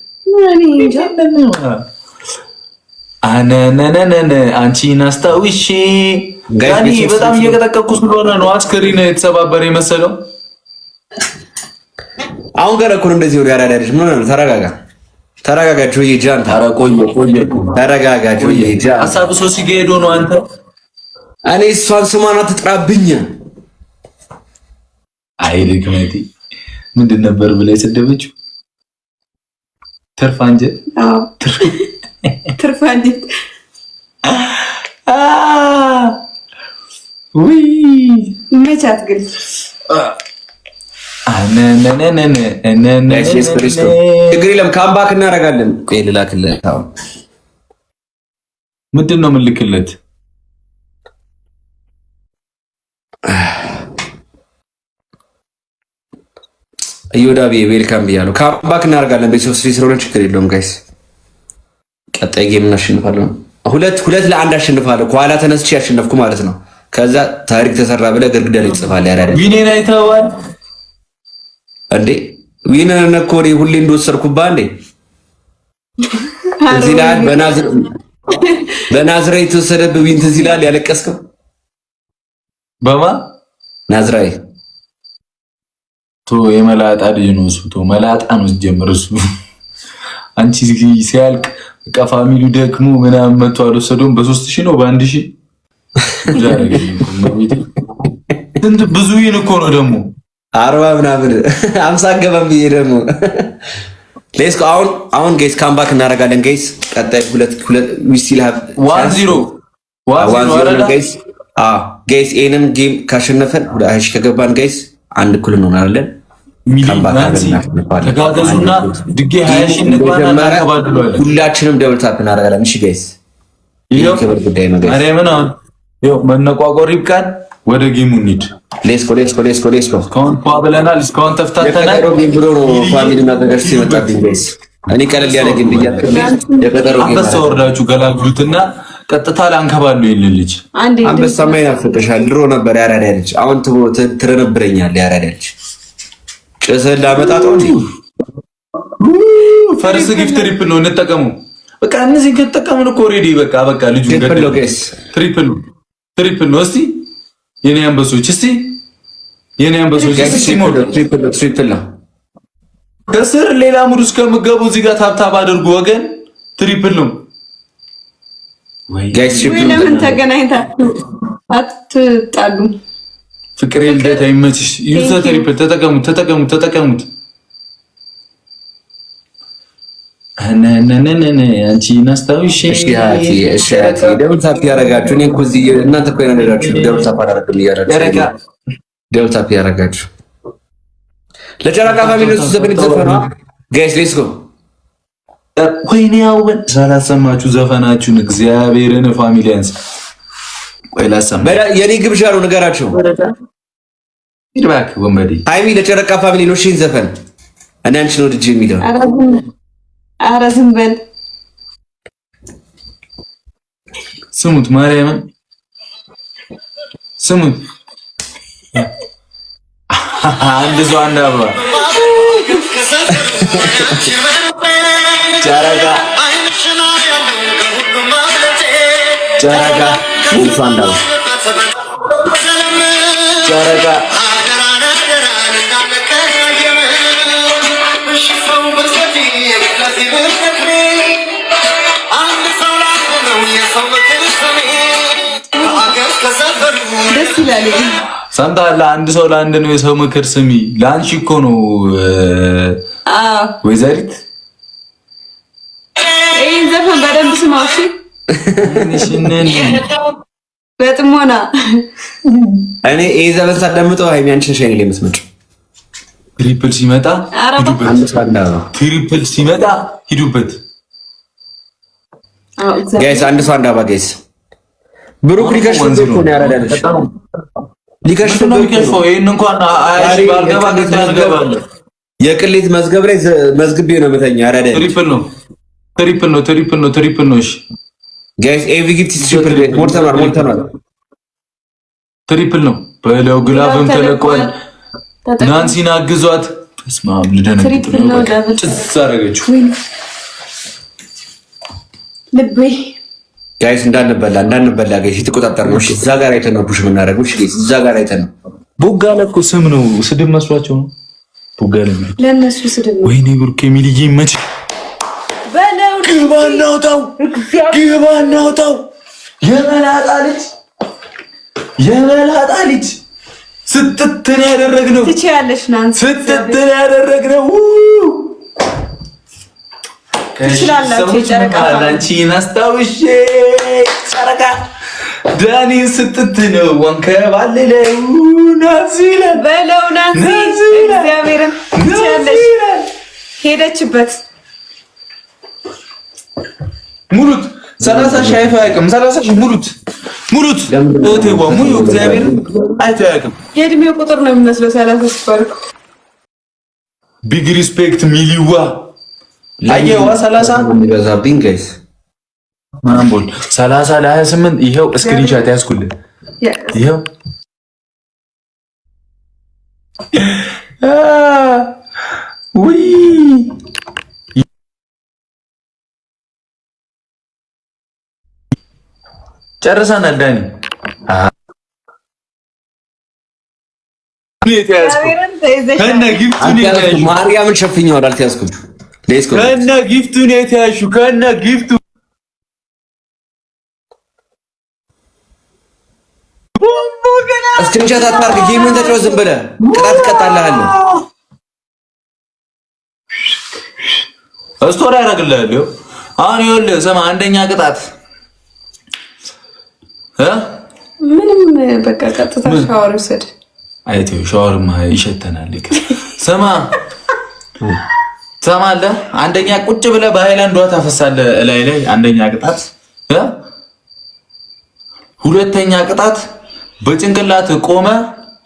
Speaker 1: አነነነነ አንቺን አስታውሼ ጋኒ በጣም እየቀጠቀጥኩ ስለሆነ ነው አስከሬን የተሰባበረ የመሰለው።
Speaker 5: አሁን ገና እኮ እንደዚህ ወዲያ ያራዳልሽ። ምን ሆነ? ተረጋጋ ጆዬ ጃን።
Speaker 1: ቆየ
Speaker 5: ተረጋጋ ጆዬ ጃን።
Speaker 1: ሀሳብ ሰው ሲገሄዶ ነው አንተ።
Speaker 5: እኔ እሷን ስሟን አትጥራብኝ።
Speaker 1: አይ ልክመቲ ምንድን ነበር ብላ የሰደበችው? ትርፍ አንጀት።
Speaker 3: አዎ ትርፍ አንጀት።
Speaker 1: ውይ
Speaker 3: መቻት ግን
Speaker 5: ችግር የለም። ካምባክ እናደርጋለን። ቆይ ልላክልህ። አሁን
Speaker 1: ምንድን ነው የምልክለት?
Speaker 5: እዮዳቤ ዌልካም ብያለሁ። ካምባክ እናደርጋለን። ቤተሰብ ስሪ ስለሆነ ችግር የለውም ጋይስ። ቀጣይ ጌም እናሸንፋለን። ሁለት ለ1 አሸንፋለሁ። ከኋላ ተነስቼ ያሸነፍኩ ማለት ነው። ከዛ ታሪክ ተሰራ ብለህ ግድግዳ ላይ ጽፋለህ። ያራዳ
Speaker 1: ዊኔን አይተኸዋል
Speaker 5: እንዴ? ዊኔን እኮ እኔ ሁሌ እንደወሰድኩብህ እንዴ? እዚህ ላይ በናዝራዊት የተወሰደብህ ዊን ትዝ ይልሃል? ያለቀስከው
Speaker 1: በማ
Speaker 3: ናዝራዊ
Speaker 1: ቶ የመላጣ ልጅ ነው እሱ። ቶ መላጣ ነው ጀምር እሱ። አንቺ ሲያልቅ በቃ ፋሚሊው ደክሞ ምናምን መጥቶ አልወሰደውም። በ3000 ነው በ1000 ስንት ብዙ ይን እኮ ነው ደግሞ
Speaker 5: 40 ምናምን 50 ገባም ብዬ ደግሞ ሌስኮ አሁን ጋይስ ካምባክ እናደርጋለን ጋይስ። ቀጣይ ሁለት we still have
Speaker 1: 1-0
Speaker 5: ጋይስ። ጋይስ ኤንም ጌም ካሸነፈን ወደ አይሽ ከገባን ጋይስ አንድ እኩል እንሆናለን።
Speaker 1: ተጋገዙና ድጌ 20 እንባና እናከባድሏለን።
Speaker 5: ሁላችንም ደብል ታፕ እናደርጋለን። እሺ ጋይስ ይሄ ክብር ጉዳይ ነው ጋይስ።
Speaker 1: አሬምን አሁን ይኸው መነቋቆር ይብቃን። ወደ ጌሙ እንሂድ።
Speaker 5: ሌስኮ
Speaker 1: እስካሁን ብለናል። እስካሁን ተፍታተናል።
Speaker 5: ብሎ ነው ፋሚሊ እና ተገርስ ይመጣብኝ ጋይስ። እኔ ቀለል ያለ ግን ብያለሁ። የቀጠሮ ጌም
Speaker 1: አንበሳ ወርዳችሁ ገላግሉትና ቀጥታ ላንከባሉ ይልን ልጅ
Speaker 5: አንበሳማ ይናፍቅሻል። ድሮ ነበር ያራዳ ልጅ፣ አሁን ትረነብረኛል። ያራዳ ልጅ ጭሰን ላመጣጠው እንዴ?
Speaker 1: ፈርስ ጊፍት ትሪፕል ነው እንጠቀሙ። በቃ እነዚህ ከተጠቀምን እኮ ኦሬዲ በቃ ልጁ ትሪፕል ነው። እስቲ የኔ አንበሶች
Speaker 5: ትሪፕል ነው።
Speaker 1: ከስር ሌላ ሙድ እስከምገቡ እዚህ ጋር ታብታብ አድርጉ ወገን። ትሪፕል ነው
Speaker 5: ጋይስ።
Speaker 3: ለምን ተገናኝታችሁ አትጣሉ?
Speaker 1: ፍቅሬ ልደታ ይመችሽ። ዩዘ ትሪፕል ተጠቀሙት። አንቺ ናስታውሽ
Speaker 5: ደብል ታፕ ያረጋችሁ። እኔ እኮ እዚህ እናንተ እኮ የነገራችሁ ደብል ታፕ አደረግም እያላችሁ ደብል ታፕ ያረጋችሁ። ለጨረቃ ፋሚሊዎች ዘፈን የተዘፈነ ጋይስ ሌትስ ጎ።
Speaker 1: ወይኔ ያውን ሳላሰማችሁ ዘፈናችሁን እግዚአብሔርን ፋሚሊያንስ ቆይ ላሰማ።
Speaker 5: የኔ ግብዣ ነው ነገራችሁ።
Speaker 1: ፊድባክ ወንበዴ
Speaker 5: ሃይሚ ለጨረቃ ፋሚሊ ነው እሺ ዘፈን እና አንቺ ነው ልጅ የሚለው
Speaker 3: ኧረ ዝም በል
Speaker 1: ስሙት፣ ማርያምን ስሙት። አንድ ሰው አንድ አበባ ጨረቃ
Speaker 3: ደስ ይላል።
Speaker 1: ሰምታላ አንድ ሰው ለአንድ ነው የሰው ምክር ስሚ። ለአንቺ እኮ ነው ወይዘሪት።
Speaker 3: ይህን ዘፈን በደንብ ስማው እሺ። በጥሞና
Speaker 5: እኔ ይህ ዘፈን ሳዳምጠው ሃይሚ አንቺን ሸኔ ላይ የምትመጪው
Speaker 1: ትሪፕል ሲመጣ ሂዱበት
Speaker 5: ጋይስ። አንድ ሰው አንድ አባ ጋይስ። ብሩክ ሊከሽፍ እኮ ነው ያራዳለች። ሊከሽፍ ነው የሚከሽፈው። ይሄን እንኳን አይሽ ባልገባ ገባለ። የቅሌት መዝገብ ላይ መዝግቤ ነው መተኛ። ያራዳለች። ትሪፕል ነው። እሺ ጋይስ ኤቪ ጊፍት ትሪፕል ቤት ሞልተናል። ትሪፕል ነው በለው። ግላፍም ተለቋል። ናንሲን አግዟት። ተስማም ልደነ
Speaker 3: ትሪፕል ነው። ዳብል
Speaker 1: አደረገችው።
Speaker 3: ልቤ
Speaker 5: ጋይስ እንዳንበላ ጋይስ የተቆጣጠር ነው። እሺ እዛ ጋር አይተን ነው ፑሽ የምናደርገው። እሺ ጋይስ እዛ ጋር አይተን ነው።
Speaker 1: ቦጋለ እኮ ስም ነው። ስድብ መስሏቸው ነው። ቦጋለ
Speaker 3: ለነሱ ስድብ ነው።
Speaker 1: ወይኔ ብሩክ ሚልዬ መች
Speaker 3: በለው
Speaker 1: ግባናውጣው የመላጣ ልጅ ስትትን ያደረግነው
Speaker 3: ትችያለሽ ናንተ
Speaker 1: ስትትን ያደረግነው
Speaker 3: ትችላላችሁ። ጨረቃ
Speaker 1: አንቺ ናስታውሽ ጨረቃ ዳኒ ስትት ነው ወንከባለለው ናዚለ
Speaker 3: በለው ናዚ እግዚአብሔርን ትችያለሽ። ሄደችበት
Speaker 1: ሙሉት 30 ሺህ አይፈቅም። 30 ሺህ ሙሉት እቴዋ ሙሉ እግዚአብሔር አይፈቅም።
Speaker 3: የእድሜው ቁጥር ነው የሚመስለው 30 ሲባል
Speaker 1: ቢግ ሪስፔክት ሚሊዋ አየዋ 30
Speaker 5: የሚበዛብኝ ጋይስ
Speaker 1: ማንቦል 30 ለ28 ይሄው ስክሪንሾት ያዝኩልህ። ይሄው ውይ ጨርሰናል። ዳኒ ከነ ጊፍቱን የተያሹ
Speaker 5: ማርያምን ሸፍኛው አልተያዝኩም።
Speaker 1: ከነ ጊፍቱን የተያሹ ከነ ጊፍቱ
Speaker 5: እስክሪንሾት አታርግ። ጌምን ተጫወት ዝም ብለህ ቅጣት ትቀጣለህ።
Speaker 1: ስቶሪ ያደርግልሃለሁ። አሁን ይኸውልህ ስማ፣ አንደኛ ቅጣት
Speaker 3: ምንም በቃ ቀጥታ ሻወር ውሰድ።
Speaker 1: አይቶ ሻወርማ ይሸተናል። ስማ ትሰማለህ? አንደኛ ቁጭ ብለህ በሃይላንድ ውሃ ታፈሳለህ እላይ ላይ አንደኛ ቅጣት። ሁለተኛ ቅጣት በጭንቅላት ቆመ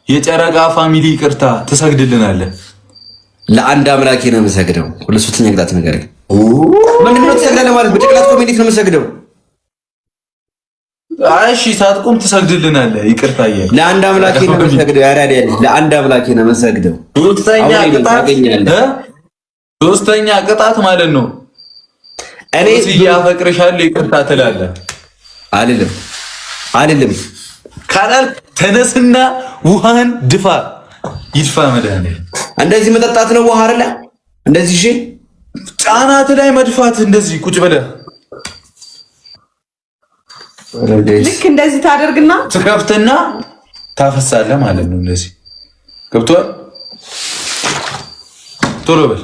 Speaker 1: የጨረቃ ፋሚሊ ይቅርታ ትሰግድልናለህ።
Speaker 5: ለአንድ አምላኬ ነው የምሰግደው። ሁለተኛ ቅጣት ነገር ምንድን ነው? ትሰግዳለህ ማለት በጭንቅላት ቆሜ እንዴት ነው የምሰግደው?
Speaker 1: እሺ ሳትቆም ትሰግድልናለህ። ይቅርታ እያለ
Speaker 5: ለአንድ አምላኬ ነው የምሰግደው። ያራዳ ያለች ለአንድ አምላኬ ነው የምሰግደው።
Speaker 1: ሶስተኛ ቅጣት ማለት ነው። እኔ እያፈቅርሻለሁ ይቅርታ ትላለህ።
Speaker 5: አልልም
Speaker 1: ካላል ተነስና ውሃን ድፋ። ይድፋ መድኃኒዓለም።
Speaker 5: እንደዚህ መጠጣት ነው ውሃ አይደለ? እንደዚህ እሺ፣
Speaker 1: ጫናት ላይ መድፋት። እንደዚህ ቁጭ ብለህ
Speaker 3: ልክ እንደዚህ ታደርግና
Speaker 1: ትከፍትና ታፈሳለህ ማለት ነው። እንደዚህ ገብቶሃል? ቶሎ በል።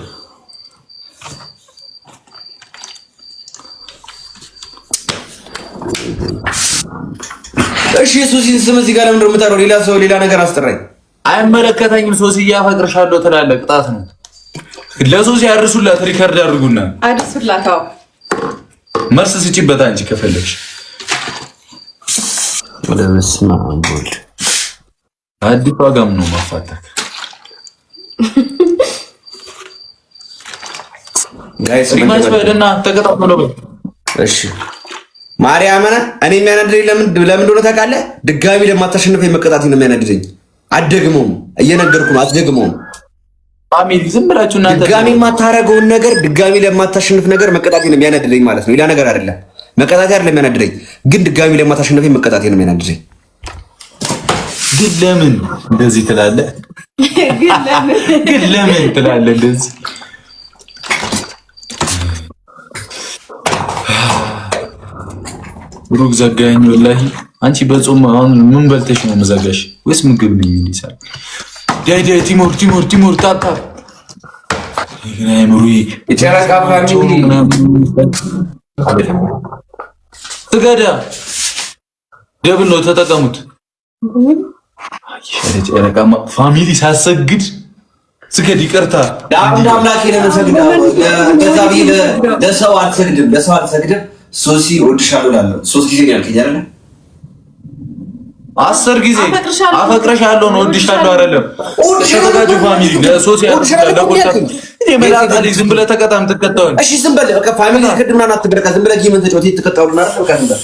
Speaker 5: እሺ ሶሲን ስም እዚህ ጋር ለምንድነው የምጠራው? ሌላ ሰው ሌላ ነገር አስጠራኝ።
Speaker 1: አይመለከተኝም። ሶሲ እያፈቅርሻለሁ ትላለህ። ቅጣት ነው። ለሶሲ ያርሱላት፣ ሪከርድ አድርጉና
Speaker 3: አድርሱላት። አዎ
Speaker 1: መልስ ስጪበት አንቺ ከፈለግሽ።
Speaker 5: ወደ መስማ አንቦል
Speaker 1: አዲስ ዋጋም ነው ማፋታክ።
Speaker 5: ጋይስ
Speaker 1: ሪማች በደና ተቀጣጥሎ ነው።
Speaker 5: እሺ ማርያምን እኔ የሚያናድደኝ ለምን እንደሆነ ታውቃለህ? ድጋሚ ለማታሸንፈኝ መቀጣት ነው የሚያናድደኝ። አትደግመውም፣ እየነገርኩ ነው። አትደግመውም።
Speaker 1: ፋሚሊ ዝም ብላችሁ እናንተ
Speaker 5: ድጋሚ የማታረገውን ነገር ድጋሚ ለማታሸንፍ ነገር መቀጣት ነው የሚያናድደኝ ማለት ነው። ሌላ ነገር አይደለም። መቀጣት አይደለም የሚያናድደኝ፣ ግን ድጋሚ ለማታሸንፈኝ መቀጣት ነው የሚያናድደኝ።
Speaker 1: ግን ለምን እንደዚህ ትላለህ? ግን ለምን ትላለህ እንደዚህ? ብሩክ ዘጋኝ። ወላሂ አንቺ በጾም አሁን ምን በልተሽ ነው መዘጋሽ? ወይስ ምግብ ነው የሚልሳል? ዳይ ቲሞር ታታ ይግናይ ሙሪ
Speaker 5: የጨረቃ ፋሚሊ
Speaker 1: ትገዳ ደብል ነው ተጠቀሙት። የጨረቃ ፋሚሊ ሳሰግድ ስገድ ይቅርታ
Speaker 5: ለአንድ አምላኬ ነው የምሰግደው። ለሰው አልሰግድም። ሶሲ እወድሻለሁ እላለሁ። 3 ጊዜ ነው ያልከኝ አይደል?
Speaker 1: 10 ጊዜ አፈቅረሻለሁ ነው እወድሻለሁ አይደለም። ተዘጋጁ ፋሚሊ ለሶሲ ለቆጣ ዝም ብለህ ተቀጣም ትቀጣው።
Speaker 5: እሺ ዝም በል በቃ ፋሚሊ ከድምና አትበረካ። ዝም ብለህ ጌምን ተጫወት ትቀጣውና በቃ ዝም በል።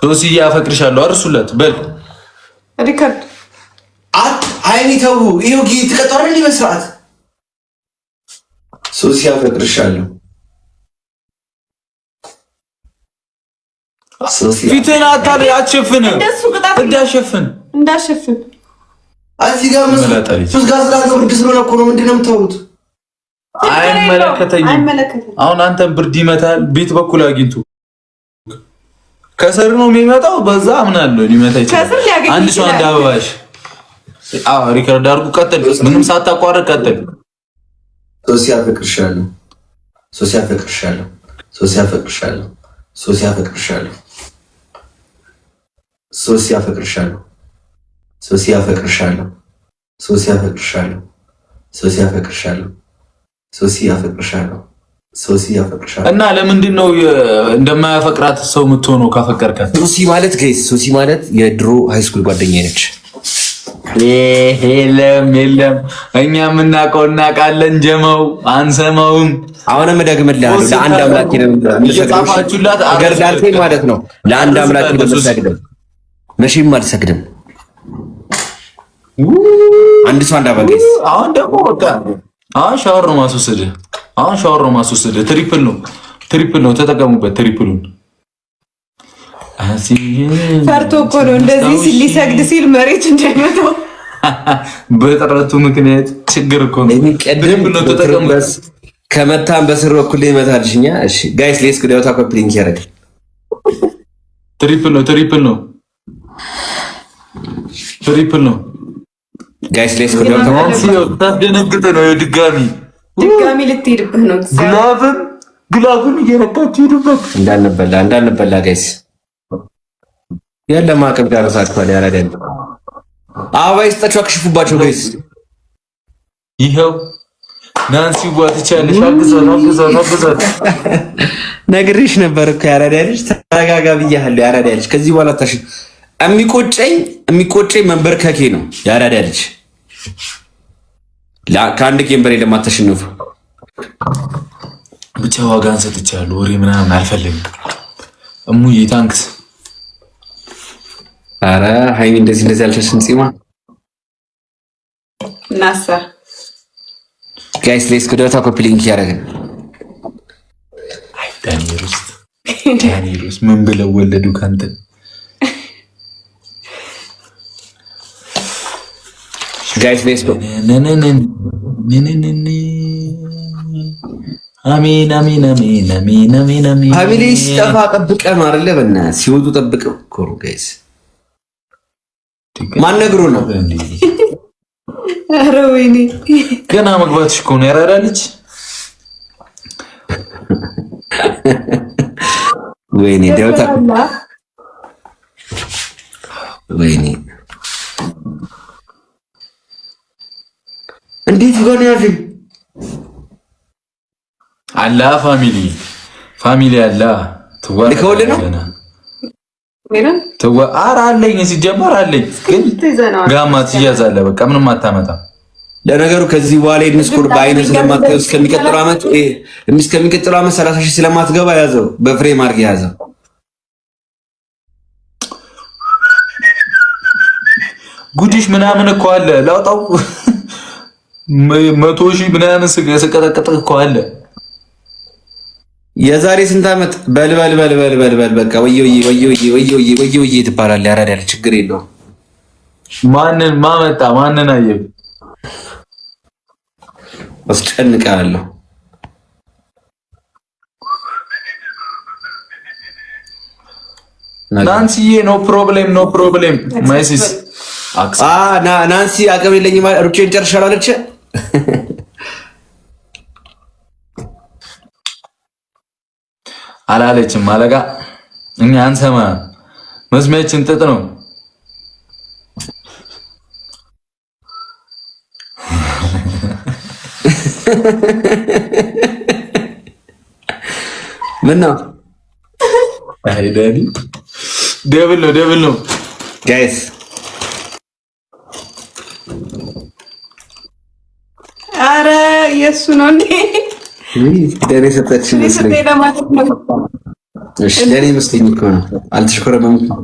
Speaker 1: ሶሲ አፈቅርሻለሁ አርሱለት በል
Speaker 3: ሪከርድ
Speaker 5: አይሚተው ይሄው ጊዜ ትቀጣው እንዴ በስርዓት። ሶሲ አፈቅርሻለሁ።
Speaker 1: ፊትን አትሸፍን።
Speaker 3: እንዳሸፍን
Speaker 5: እዚህ ጋር ሶስት ጋር ስላለው ብርድ ስለሆነ እኮ ነው። ምንድን ነው የምታወሩት?
Speaker 1: አይመለከተኝም። አሁን አንተን ብርድ ይመታል። ቤት በኩል አግኝቶ ከስር ነው የሚመጣው። በዛ አምናለሁ ሊመታ ይችላል። አንድ ሰው አንድ አበባሽ ሪከርድ አድርጉ። ቀጥል፣ ምንም ሳታቋርጥ ቀጥል።
Speaker 5: ሶሲ አፈቅርሻለሁ። ሶሲ አፈቅርሻለሁ። ሶሲ አፈቅርሻለሁ። ሶሲ አፈቅርሻለሁ። ሶሲ አፈቅርሻለሁ። ሶሲ አፈቅርሻለሁ። ሶሲ አፈቅርሻለሁ። ሶሲ አፈቅርሻለሁ። ሶሲ አፈቅርሻለሁ። ሶሲ አፈቅርሻለሁ።
Speaker 1: እና ለምንድን ነው እንደማያፈቅራት ሰው የምትሆነው ካፈቀርካት?
Speaker 5: ሶሲ ማለት ጋይስ፣ ሶሲ ማለት የድሮ ሃይስኩል ጓደኛዬ ነች።
Speaker 1: የለም እኛ የምናውቀው እናውቃለን። ጀመው አንሰማውም።
Speaker 5: አሁንም እደግምልሃለሁ ለአንድ አምላክ ነው የምሰግደው ማለት ነው። ለአንድ አምላክ ነው የምሰግደው። መቼም አልሰግድም። አንድ ሰው አንድ አበጋይስ።
Speaker 1: አሁን ደግሞ በቃ አሁን ሻወር ነው ማስወሰድ። ትሪፕል ነው ተጠቀሙበት። ትሪፕሉን
Speaker 3: ፈርቶ እኮ ነው እንደዚህ ሊሰግድ ሲል መሬት እንዳይመታው
Speaker 1: በጥረቱ ምክንያት ችግር እኮ ነው።
Speaker 5: ነው ተጠቀሙበት። ከመታን በስር በኩል ይመታልሽኛ። እሺ ጋይስ ሌስ ኩዳውታ ኮፕሊንግ ያረግ
Speaker 1: ትሪፕል ነው ጋይስ ሌስ ኩዳውታ ታደነግጠ ነው። ድጋሚ
Speaker 3: ልትሄድብህ ነው።
Speaker 1: ግላቡን እየረዳችሁ ሄዱበት።
Speaker 5: እንዳንበላ ጋይስ ያለ ማቀብ ዳረሳችኋል። ያራዳል አበባ ይስጣችሁ፣ አክሽፉባቸው ጋይስ።
Speaker 1: ይሄው ናንሲ ዋትቻለሽ። አግዛት
Speaker 5: ነግሬሽ ነበር እኮ ያራዳልሽ። ተረጋጋ ብያለሁ። ያራዳልሽ ከዚህ በኋላ ታሽ የሚቆጨኝ መንበርከኬ ነው። ያራዳልሽ ከአንድ ጌም በላይ ለማታሸንፉ
Speaker 1: ብቻ ዋጋን ሰጥቻለሁ። ወሬ ምናምን አልፈልግም። እሙዬ ታንክስ።
Speaker 5: አረ ሃይሚ እንደዚህ አልተሽም ጺማ
Speaker 3: ናሳ
Speaker 5: ጋይስ ሌስ ኮዳታ ኮፒ ሊንክ ያደረግን
Speaker 1: ዳኒሩስ ምን ብለው ወለዱ ካንተ
Speaker 5: ጋይስ ሌስ
Speaker 1: አሜን አሜን አሜን አሜን አሜን አሜን
Speaker 5: ፋሚሊ ሲጠፋ ጠብቀህ ነው አይደለ? በእናትህ ሲወጡ ጠብቀህ እኮ ነው ጋይስ። ማን ነግሮ ነው?
Speaker 3: ኧረ ወይኔ
Speaker 1: ገና መግባትሽ እኮ ነው ያራዳልች።
Speaker 5: ወይኔ ዳውታ ወይኔ እንዴት ጋር ያለኝ
Speaker 1: አላ ፋሚሊ አላ
Speaker 5: ልከውል ነው
Speaker 1: ኧረ አለኝ ሲጀመር አለኝ፣ ግን ጋማ ትያዛለህ። በቃ ምንም አታመጣም።
Speaker 5: ለነገሩ ከዚህ በኋላ የድንስኩር በአይነት ስለማትገብ እስከሚቀጥለው ዓመት 30,000 ስለማትገባ ያዘው፣ በፍሬም አድርግ ያዘው።
Speaker 1: ጉዲሽ ምናምን እኮ አለ ላውጣው 100,000 ምናምን ስቀጠቅጥ እኮ አለ።
Speaker 5: የዛሬ ስንት ዓመት በልበል በቃ ወየውዬ ትባላለህ። ያራዳል ችግር የለውም።
Speaker 1: ማንን ማመጣ ማንን አየህ?
Speaker 5: አስጨንቃለሁ።
Speaker 1: ናንሲዬ ኖ ፕሮብሌም ማይሲስ
Speaker 5: ናንሲ አቅም የለኝም ሩጬን ጨርሻለሁ አለች።
Speaker 1: አላለችም አለቃ። እኛ አንሰማ መስሚያችን ጥጥ ነው።
Speaker 5: ምን ነው
Speaker 1: አይ ዳኒ ደብል ነው
Speaker 5: ጋይስ።
Speaker 3: አረ የሱ ነው እንዴ?
Speaker 5: ደኔ ሰጠች መስለኝ። እሺ ደኔ መስለኝ እኮ ነው። አልተሽኮረመምኩም።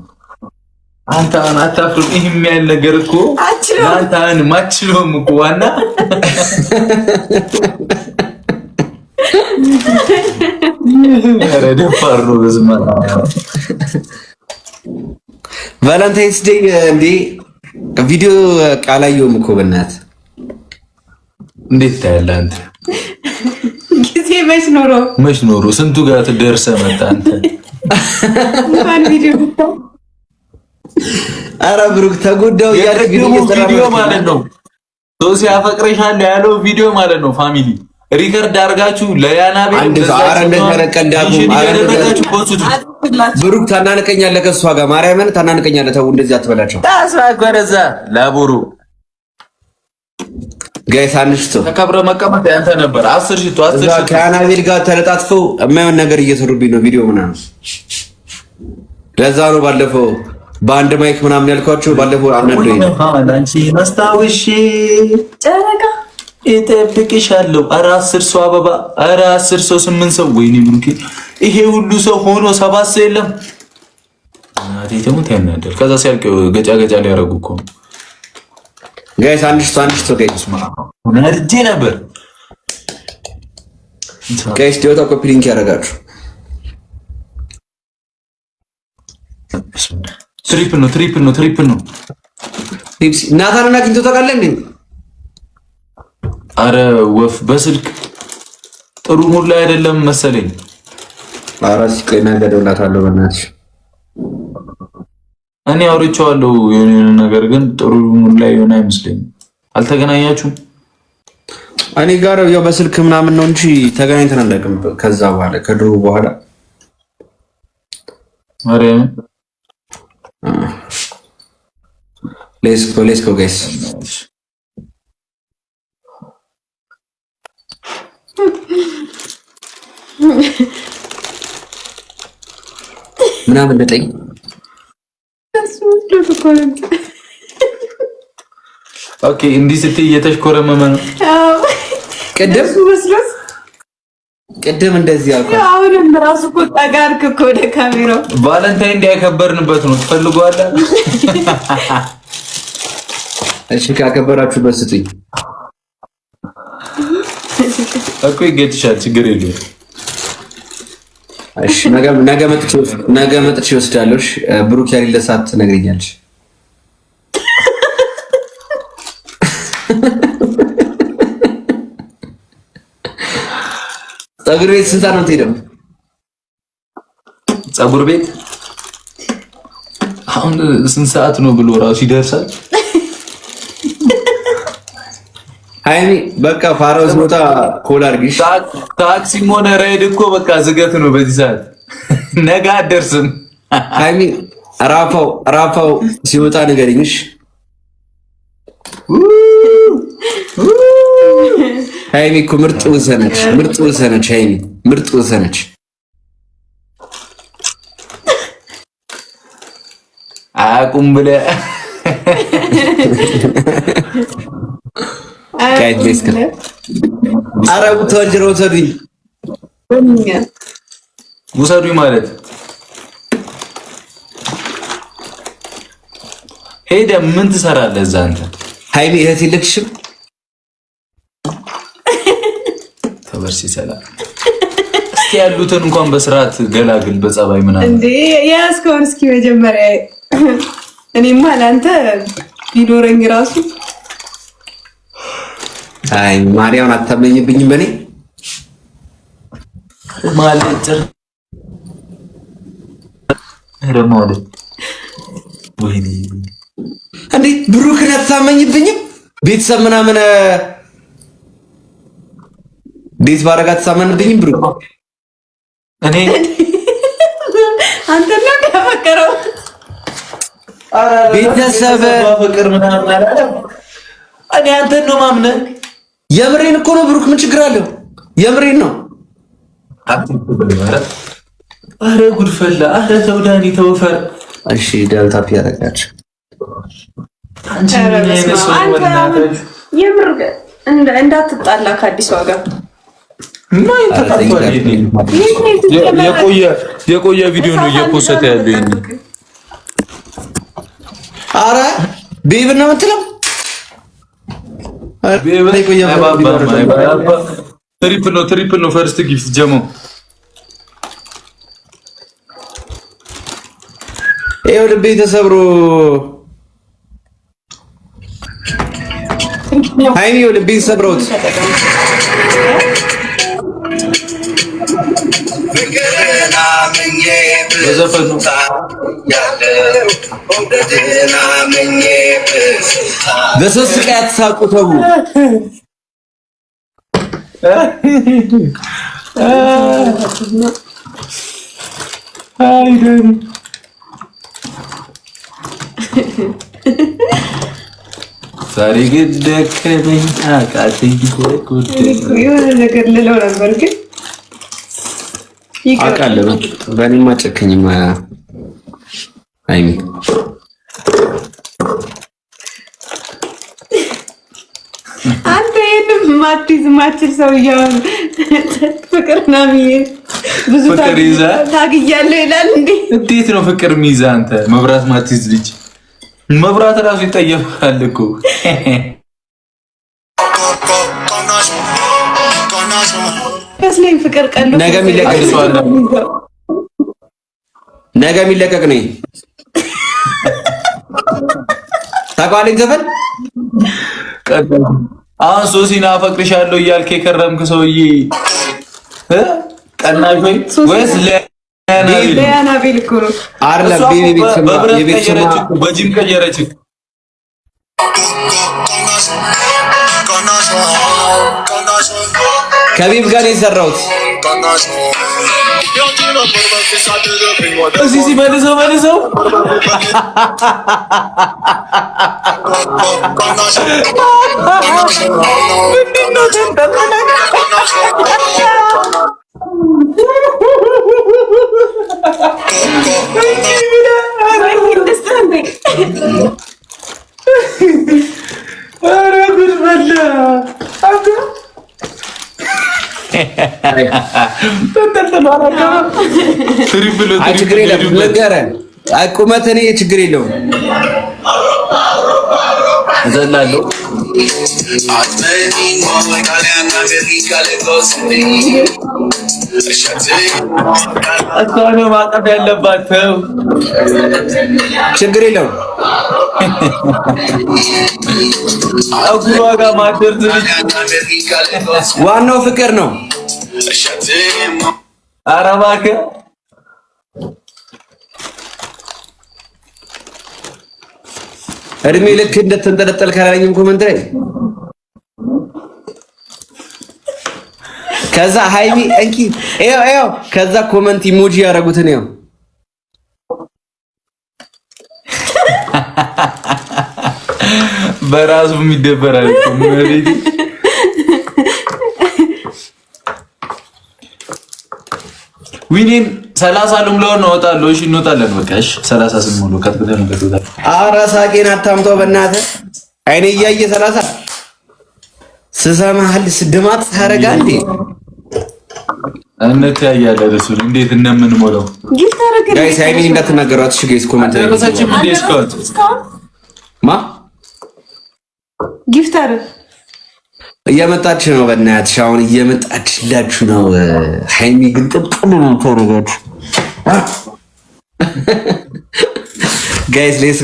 Speaker 1: አንተ አታፍሩ። ይሄም ያለ ነገር እኮ አንተ ማችሎም እኮ ዋና ደፋር ነው። በዝማ
Speaker 5: ቫለንታይንስ ዴይ እንዴ ቪዲዮ ቃላየውም እኮ በእናትህ
Speaker 1: እንዴት ታያለህ አንተ?
Speaker 3: ጊዜ መች ኖሮ
Speaker 1: ስንቱ ጋር ትደርሰህ መጣ አንተ።
Speaker 3: እንኳን ቪዲዮ
Speaker 5: ኧረ ብሩክ ተጎዳው ያልክ
Speaker 1: ቪዲዮ ማለት ነው። ሶሲ አፈቅረሻለሁ ያለው ቪዲዮ ማለት ነው። ፋሚሊ ሪከርድ አድርጋችሁ ለያና ቤት
Speaker 5: ብሩክ ታናንቀኛለህ፣ ከእሷ ጋር ማርያምን ታናንቀኛለህ። ተው እንደዚህ አትበላቸው።
Speaker 1: ታስባከረዛ ላቦሩ
Speaker 5: ጋይስ አንሽቶ
Speaker 1: ተከብረ መቀመጥ ያንተ ነበር። 10 ሽቶ
Speaker 5: ከአናቤል ጋር ተለጣጥፈው የማይሆን ነገር እየሰሩብኝ ነው ቪዲዮ ምናምን። ለዛ ነው ባለፈው በአንድ ማይክ ምናምን ያልኳቸው። ባለፈው አናዶኝ ነው
Speaker 1: አንቺ መስታወሽ ጨረቃ ይጠብቅሻለሁ። ኧረ 10 ሰው አበባ፣ ኧረ 10 ሰው 8 ሰው። ወይኔ ብሩኬ ይሄ ሁሉ ሰው ሆኖ 7 ሰው የለም። እናቴ ተሙት ያናደር። ከዛ ሲያልቅ ገጫ ሊያረጉ እኮ
Speaker 5: ጋይስ አንሽቶ ጋይስ
Speaker 1: ነድጄ ነበር።
Speaker 5: ጋይስ ዲዮታ ኮፒ ሊንክ ያደርጋችሁ።
Speaker 1: ትሪፕል ነው።
Speaker 5: ናታንና ኪንቶ ታውቃለህ እንዴ?
Speaker 1: አረ ወፍ በስልክ ጥሩ ሙድ ላይ አይደለም መሰለኝ።
Speaker 5: አረ ሲቆይ ነገ እደውልላታለሁ በእናትሽ።
Speaker 1: እኔ አውርቼዋለሁ የሆነ ነገር፣ ግን ጥሩ ሙድ ላይ የሆነ አይመስለኝም። አልተገናኛችሁም?
Speaker 5: እኔ ጋር ያው በስልክ ምናምን ነው እንጂ ተገናኝተን አናውቅም። ከዛ በኋላ ከድሮ በኋላ
Speaker 1: ማርያም
Speaker 5: ሌትስ ጎ ጋይስ። ምናምን ልጠኝ
Speaker 1: ኦኬ። እንዲህ ስትይ እየተሽኮረመመ ነው።
Speaker 5: ቅድም ቅድም እንደዚህ አልኩ።
Speaker 3: አሁንም ራሱ እኮ ጠጋርክ እኮ ወደ ካሜራው።
Speaker 1: ቫለንታይን እንዲያከበርንበት ነው ትፈልገዋለህ?
Speaker 5: እሺ ካከበራችሁበት ስጡኝ
Speaker 1: እኮ ይገትሻል፣ ችግር የለውም።
Speaker 5: እሺ ነገ መጥቼ ወስዳለሁ። ብሩክ ያሌለ ሰዓት ትነግረኛለሽ። ፀጉር ቤት ስንት ነው የምትሄደው?
Speaker 1: ፀጉር ቤት አሁን ስንት ሰዓት ነው ብሎ ራሱ ይደርሳል።
Speaker 5: ሃይሚ በቃ ፋራውስ ቦታ ኮል አድርጊሽ።
Speaker 1: ታክሲም ሆነ ራይድ እኮ በቃ ዝገት ነው በዚህ ሰዓት። ነገ አትደርስም።
Speaker 5: ሃይሚ ራፋው ሲወጣ ንገሪኝሽ። ሃይሚ እኮ ምርጥ ወሰነች። ሃይሚ ምርጥ ወሰነች።
Speaker 1: አቁም ብለህ
Speaker 5: ካይት ቤስከ አረቡ ተወንጀሮ
Speaker 1: ውሰዱኝ ማለት ሄደ። ምን ትሰራለህ እዛ አንተ?
Speaker 5: ሃይሚ እህት የለችሽም?
Speaker 1: ተበርሲ ሰላም። እስኪ ያሉትን እንኳን በስርዓት ገላግል፣ በጸባይ ምናምን
Speaker 3: እንዴ ያስከውን እስኪ መጀመሪያ እኔማ ለአንተ ቢኖረኝ ራሱ
Speaker 5: አይ ማርያምን አታመኝብኝም። በኔ
Speaker 1: ማለት ረማውለ ወይኔ
Speaker 5: እንዴ ብሩክን አታመኝብኝም። ቤተሰብ ምናምን ዴት ባረጋ አታመንብኝም። ብሩክ
Speaker 1: እኔ
Speaker 3: አንተ ነው ያፈቀረው
Speaker 5: ቤተሰብ
Speaker 1: ፍቅር ምናምን አላለም። እኔ አንተን ነው ማምነህ።
Speaker 5: የምሬን እኮ ነው ብሩክ፣ ምን ችግር አለው? የምሬን ነው።
Speaker 1: አረ ጉድ ፈላ። አረ ተው ዳኒ ተወፈር።
Speaker 5: እሺ ዳልታፕ ያደርጋችሁ
Speaker 1: አንቺ ምን አይነት ሰው ወላደሽ?
Speaker 3: የምር እንዳትጣላ ከአዲስ ዋጋ
Speaker 1: የቆየ ቪዲዮ ነው እየፖሰተ ያለው ይሄን።
Speaker 5: አረ ቤብ ነው የምትለው?
Speaker 1: ትሪፕል ነው ፈርስት ጊፍት ጀሞ።
Speaker 5: ይኸው ልቤ ተሰብሮ ሃይሚ ይኸው ልቤ ሰብሮት
Speaker 1: በዘፈኑ
Speaker 5: በሶስት ቀን አትሳቁ ተው።
Speaker 1: ዛሬ ግን ደከመኝ አቃተኝ።
Speaker 3: የሆነ ነገር ልለው ነበር ግን
Speaker 5: አውቃለሁ። በእኔማ ጨክኝማ ሃይሚ
Speaker 3: አንተ ይሄን ማትይዝ ማችል ሰው እያወን ፍቅር ነው ብዙ ታግያለሁ ይላል።
Speaker 1: እንዴት ነው ፍቅር ሚይዛ? አንተ መብራት ማትይዝ ልጅ መብራት እራሱ ይጠየፋል እኮ።
Speaker 3: ከስለኝ ፍቅር ቀሉ
Speaker 5: ነገ የሚለቀቅ ነኝ ታውቃለህ ዘፈን።
Speaker 1: አሁን ሶሲና አፈቅርሻለሁ እያልክ የከረምክ ሰውዬ ቀናሽ ወይስ
Speaker 3: ለያናቤል እኮ ነው?
Speaker 5: አይደለም
Speaker 1: በጂም ቀየረች።
Speaker 5: ከቢብ ጋር የሰራሁት
Speaker 1: እዚህ መልሰው
Speaker 5: ችግር የለም ንገረን። ቁመት እኔ ችግር የለውም እዘላለሁ።
Speaker 1: እሷ ነው ማቀፍ ያለባቸው።
Speaker 5: ችግር የለውም።
Speaker 1: እግሯ ጋር ማደር
Speaker 5: ዋናው ፍቅር ነው።
Speaker 1: ኧረ እባክህ
Speaker 5: እድሜ ልክ እንደተንጠለጠል ካላለኝም ኮመንት ላይ ከዛ ሃይሚ እንኪ ኤው ከዛ ኮመንት ኢሞጂ ያደረጉትን ነው
Speaker 1: በራሱ የሚደበራል እኮ ማለት ዊኒን 30 ልምለው ነው እወጣለሁ። እሺ እንወጣለን። በቃ እሺ 30 ስሙሉ ከትከተል ነው።
Speaker 5: ኧረ ሳቄን አታምጣው በእናትህ አይኔ እያየ 30 ስሰማህል ስድማት ታረጋ እንዴ
Speaker 1: እንተያያለን። እሱ እንዴት እንደምንሞላው
Speaker 5: ጋይስ አይኔ እንዳትናገሯት። እሺ ጋይስ ኮሜንት ላይ
Speaker 1: ረሳችም እንዴ
Speaker 5: ማ
Speaker 3: ጊፍተር
Speaker 5: እየመጣች ነው። በእናትሽ አሁን እየመጣችላችሁ ነው። ሃይሚ ግን ጥጥም ነው ተረጋች ጋይስ ሌስ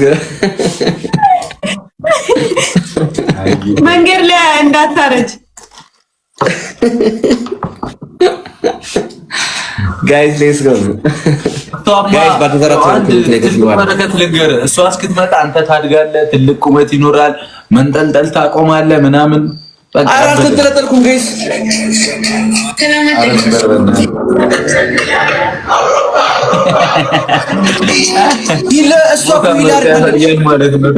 Speaker 3: መንገድ ላይ እንዳታረጅ
Speaker 5: ጋይስ ሌስ ጎ ጋይስ
Speaker 1: በረከት ልንገርህ፣ እሷ እስክትመጣ አንተ ታድጋለህ፣ ትልቅ ቁመት ይኖራል፣ መንጠልጠል ታቆማለህ ምናምን። በቃ
Speaker 5: አልተንጠለጠልኩም ጋይስ። ይለ እሷ ኩይላር
Speaker 1: ማለት ነው።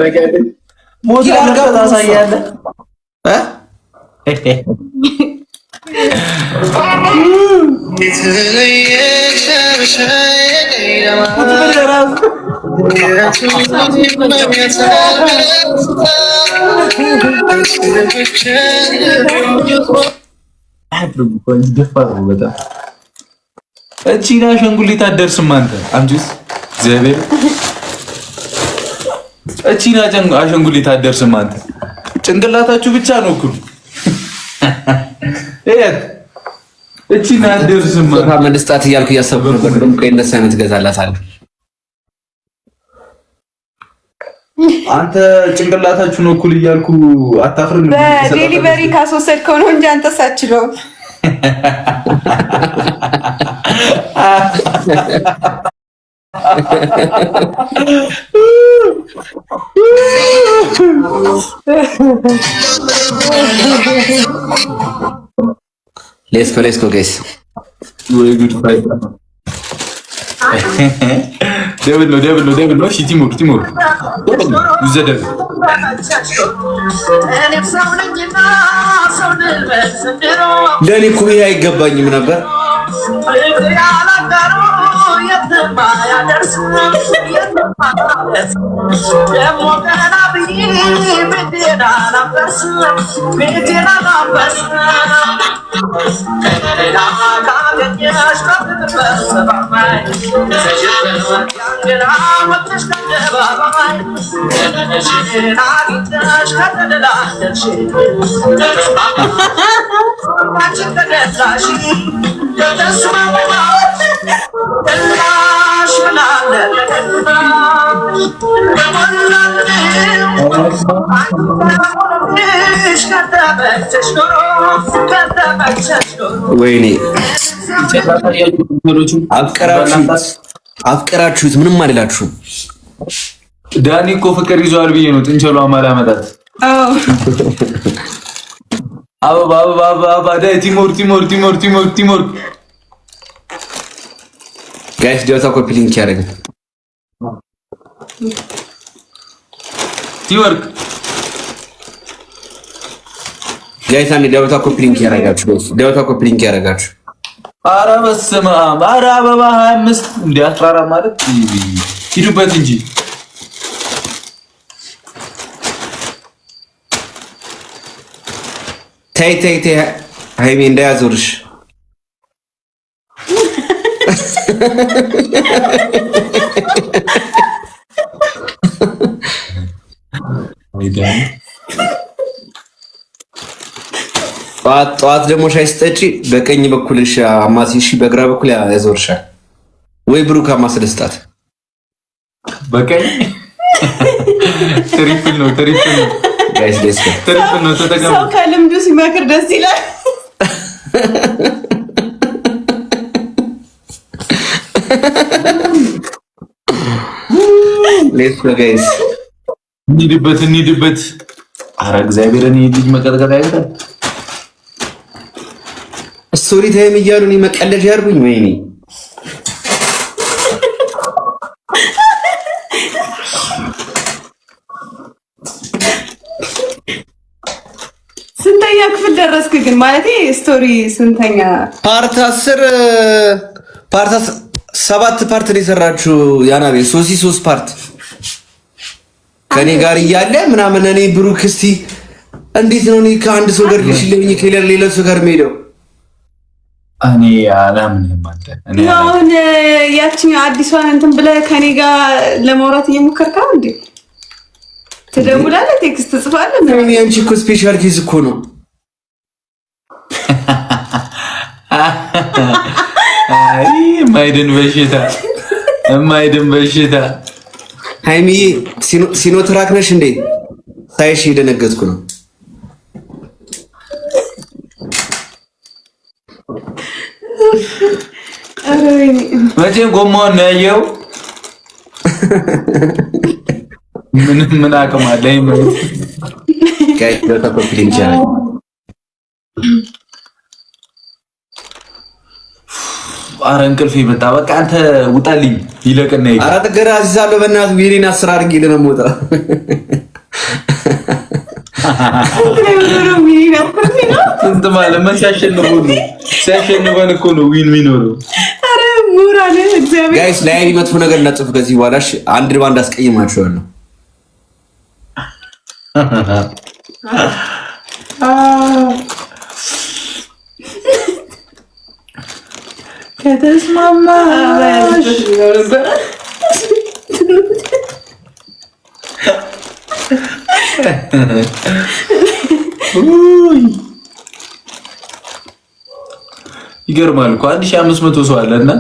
Speaker 1: ሞታ ታሳያለህ እቺና አሻንጉሊት አትደርስም አንተ አምጪስ እግዚአብሔር እቺና አሻንጉሊት አትደርስም አንተ ጭንቅላታችሁ ብቻ ነው እኩል እቺና አትደርስም
Speaker 5: መንስጣት እያልኩ እያሰብኩ ነበር። ደግሞ ከእነሱ አይነት ገዛላታለሁ።
Speaker 1: አንተ ጭንቅላታችሁ ነው እኩል እያልኩ አታፍርም?
Speaker 3: በዴሊቨሪ ካስወሰድከው ነው እንጂ አንተ ሳችለው
Speaker 5: ሌስኮ ጋይስ
Speaker 1: ወይ ጉድ ፋይት ደብል ነው። እሺ ቲሞር ይዘደብ
Speaker 5: ለኔ እኮ ይሄ አይገባኝም ነበር። ወይኔ አፍቀራችሁት ምንም አይደላችሁም።
Speaker 1: ዳኒ እኮ ፍቅር ይዟል ብዬ ነው ጥንቸሏ ማላመጣት። አበባ ዳይ ቲሞር
Speaker 5: ጋይስ ዲዮታ ኮፒ ሊንክ ያደርግ
Speaker 1: ቲወርክ
Speaker 5: ጋይስ አንዴ ዲዮታ ኮፒ ሊንክ ያደርጋችሁ ጋይስ ዲዮታ ኮፒ ሊንክ ያደርጋችሁ።
Speaker 1: ኧረ በስመ አብ! ኧረ አበባ 25 እንደ 14 ማለት ሂዱበት እንጂ
Speaker 5: ተይ ሃይሚ እንዳያዞርሽ ጠዋት ደግሞ ሻይ ስጠጪ በቀኝ በኩል አማሲ፣ እሺ በግራ በኩል ያዞርሻል ወይ ብሩክ ማስደስታት
Speaker 1: በቀኝ ትሪፕል ነው
Speaker 5: ጋይስ ደስ
Speaker 1: ትሪፕል ነው። ተጠቀሙ።
Speaker 3: ሰው ከልምዱ ሲመክር ደስ ይላል።
Speaker 5: ሌትስ ጎ ጋይስ
Speaker 1: እንሂድበት። ኧረ እግዚአብሔርን ይሄ ልጅ መቀጥቀጥ አይደል?
Speaker 5: ስቶሪ ታይም እያሉ እኔ መቀለድ ያርጉኝ። ወይኔ
Speaker 3: ስንተኛ ክፍል ደረስክ ግን? ማለት ስቶሪ ስንተኛ?
Speaker 5: ፓርት 10 ፓርት 7 ፓርት ነው የሰራችሁ ያናቤ 3 ፓርት ከኔ ጋር እያለ ምናምን እኔ ብሩክ እስቲ እንዴት ነው እኔ ከአንድ ሰው ጋር ልሽልኝ ከሌላ ሌላ ሰው ጋር የምሄደው?
Speaker 1: እኔ አላምንም አንተ እኔ
Speaker 3: አሁን ያቺኛው አዲሷን እንትን ብለህ ከኔ ጋር ለማውራት እየሞከርክ እንዴ? ትደውላለህ፣ ቴክስት ትጽፋለህ።
Speaker 5: እኔ አንቺ እኮ ስፔሻል ኬዝ እኮ ነው።
Speaker 1: አይ ማይድን በሽታ
Speaker 5: ሃይሚዬ ሲኖትራክ ነሽ እንዴ? ሳይሽ የደነገጥኩ ነው።
Speaker 1: መቼም ጎማውን ነው ያየው። ምን አቅም አለ? ኧረ እንቅልፍ ይመጣ። በቃ አንተ ውጣልኝ፣ ይለቅና ይሄ
Speaker 5: አራት ገራ አዚዛለሁ። በእናትህ ቢሪና አስራ አድርጊ ለነሞታ
Speaker 1: እንት ማለት ምን ሲያሸንፈን እኮ ነው ዊን የሚኖረው።
Speaker 3: አረ ሙራለ እግዚአብሔር
Speaker 5: ጋይስ ላይ መጥፎ ነገር እንዳትጽፉ ከዚህ በኋላ እሺ። አንድ ባንድ አስቀይማችኋለሁ።
Speaker 1: ከተስማማሽ ይገርማል እኮ 1500 ሰው አለና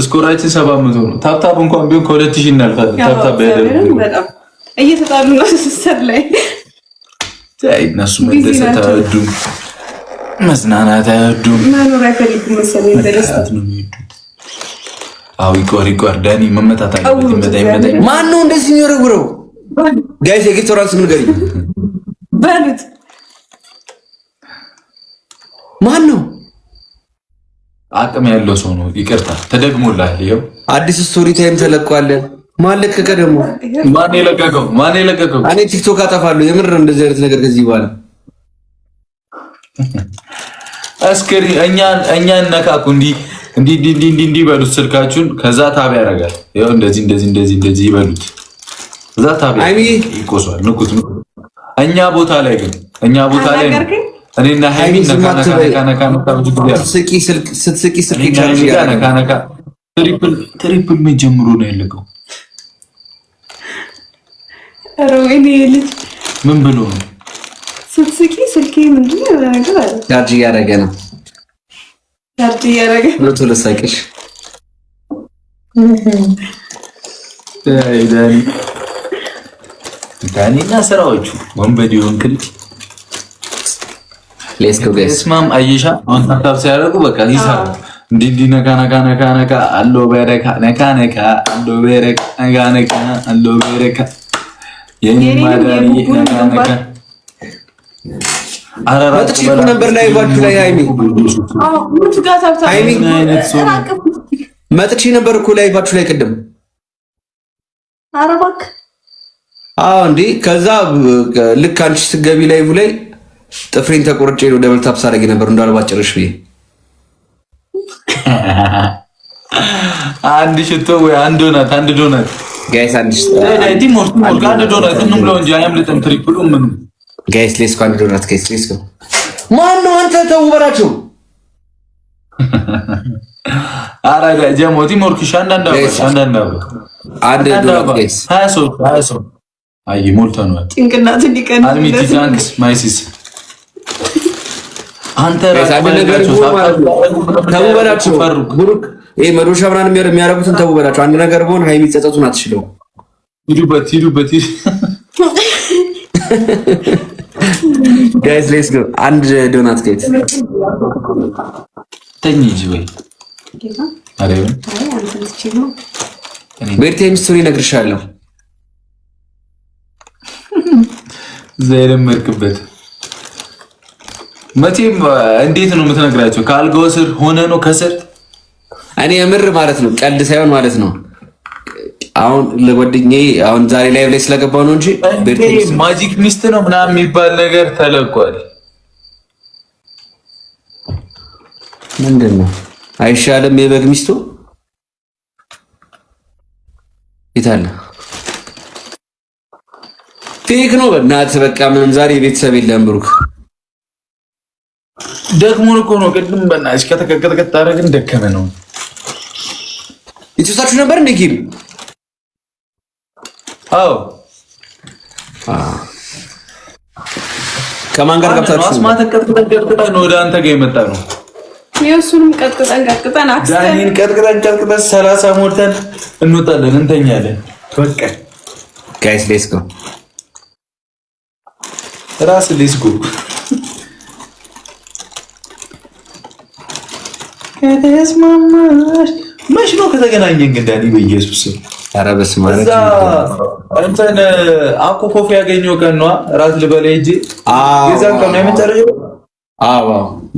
Speaker 1: ስኮራችን 700 ነው። ታፕታፕ እንኳን ቢሆን ከ2000 እናልፋለን። ታፕታፕ ያደርጉ
Speaker 3: በጣም እየተጣሉ ነው ሲስተር ላይ
Speaker 1: እነሱ መደሰት አይወዱም፣ መዝናናት አይወዱም፣
Speaker 3: መኖር አይፈልጉም መሰለኝ። በደስታ
Speaker 1: አው ይቆር ዳኒ መመታት አለበት። ይመጣ
Speaker 5: ማን ነው እንደዚህ የሚወረውረው? ጋይስ የጌቶራንስ ምን ገሪ
Speaker 3: በሉት
Speaker 5: ማን ነው?
Speaker 1: አቅም ያለው ሰው ነው። ይቅርታ ተደግሞላል። ይሄው
Speaker 5: አዲስ ስቶሪ ታይም ተለቋል። ማን ለቀቀ ደግሞ?
Speaker 1: ማን የለቀቀው?
Speaker 5: እኔ ቲክቶክ አጠፋለሁ። የምር እንደዚህ አይነት ነገር ከዚህ በኋላ
Speaker 1: አስከሪ እኛ ነካኩ እንዲ በሉት ስልካችሁን። ከዛ ታብ ያደርጋል። ይሄው እንደዚህ ይበሉት። ከዛ ታብ ይቆሷል። ንኩት። እኛ ቦታ ላይ ነው እኔና ሃይሚ ነካ
Speaker 5: ስትስቂ
Speaker 1: ትሪፕል ምን ጀምሮ ነው ያለቀው?
Speaker 3: ኧረ ወይኔ ልጅ
Speaker 1: ምን ብሎ ነው
Speaker 3: ስትስቂ? ስልኬ ምንድን ነው ነገር አለ።
Speaker 5: ቻርጅ እያደረገ ነው። ቶሎ ሳቂሽ
Speaker 1: ዳኒና ስራዎቹ ወንበዴውን ክል
Speaker 5: ሌትስ ጎ ጋይስ
Speaker 1: ስማም አይሻ አሁን ታፕ ሲያደርጉ በቃ ይሳሉ እንዲ ነካ አሎ በረካ ነካ አሎ በረካ ነካ አሎ በረካ የማዳኒ ነካ
Speaker 5: መጥቼ ነበር ላይ ባችሁ ላይ ሃይሚ መጥቼ ነበር እኮ ላይ ባችሁ ላይ ቅድም።
Speaker 3: ኧረ እባክህ
Speaker 5: እንዴ ከዛ ልክ አንቺ ስትገቢ ላይቭ ላይ ጥፍሬን ተቆርጬ ነው ደብል ታፕ ሳደርግ ነበር እንዳልባጭርሽ ብዬ።
Speaker 1: አንድ ሽቶ ወይ አንድ ዶናት
Speaker 5: ጋይስ አንድ
Speaker 1: ዶናት እንምለው እንጂ አያምልጥም። ትሪፕሉ ምን
Speaker 5: ጋይስ ሌትስ ጎ አንድ ዶናት ጋይስ ሌትስ ጎ። ማን ነው አንተ? ተው በላቸው።
Speaker 1: አራዳ ጀሞቲ ሞርክሽ አንዳንድ አንድ ዶላር 23 አይ ሞልቷል ነው
Speaker 3: ጭንቅላት ሊቀን
Speaker 1: አልሚቲ ታንክስ ማይሲስ አንተ
Speaker 5: ተውበላችሁ ብሩክ ይሄ መዶሻ ምናምን የሚያረጉትን ተውበላችሁ። አንድ ነገር ቢሆን ሃይሚ ጸጸቱን አትችለው።
Speaker 1: ሂዱበት
Speaker 5: ጋይስ ሌትስ ጎ። አንድ ዶናት ኬት
Speaker 1: ተኝጂ ወይ አሬን
Speaker 5: ቤርቴም ስቶሪ ነግርሻለሁ።
Speaker 1: ዘይረም መርክበት መቼም እንዴት ነው የምትነግራቸው? ከአልጋው ስር ሆነ ነው ከስር
Speaker 5: እኔ የምር ማለት ነው ቀልድ ሳይሆን ማለት ነው። አሁን ለጓደኛዬ አሁን ዛሬ ላይቭ ላይ ስለገባው ነው እንጂ
Speaker 1: ማጂክ ሚስት ነው ምናምን የሚባል ነገር ተለቋል።
Speaker 5: ምንድን ነው አይሻልም? የበግ ሚስቱ ይታለ ፌክ ነው በእናትህ። በቃ ምንም ዛሬ ቤተሰብ የለም ብሩክ
Speaker 1: ደክሞን እኮ ነው። ቅድም በእናትሽ ከተቀጥቀጠ አደረግን ደከመ ነው።
Speaker 5: ይተሳችሁ ነበር እንዴ ኪም?
Speaker 1: አዎ
Speaker 5: ከማን ጋር ገብታችሁ?
Speaker 1: አስማተ ቀጥቀጠን ወደ አንተ ጋር የመጣ ነው።
Speaker 3: የእሱንም ቀጥቀጠን
Speaker 1: ዳኒን ቀጥቀጠን 30 ሞልተን እንወጣለን እንተኛለን። በቃ
Speaker 5: ጋይስ ሌትስ ጎ
Speaker 1: ራስ ሌትስ ጎ ከተስማማሽ መች ነው ከተገናኘን ግን ዳኒ በኢየሱስ
Speaker 5: ኧረ በስመ አብ
Speaker 1: እዛ እንትን አኮ ኮፊ ያገኘው ቀን ነው ራስ ልበላ ሂጅ የዛን ቀን ነው የመጨረሻው።
Speaker 5: አዎ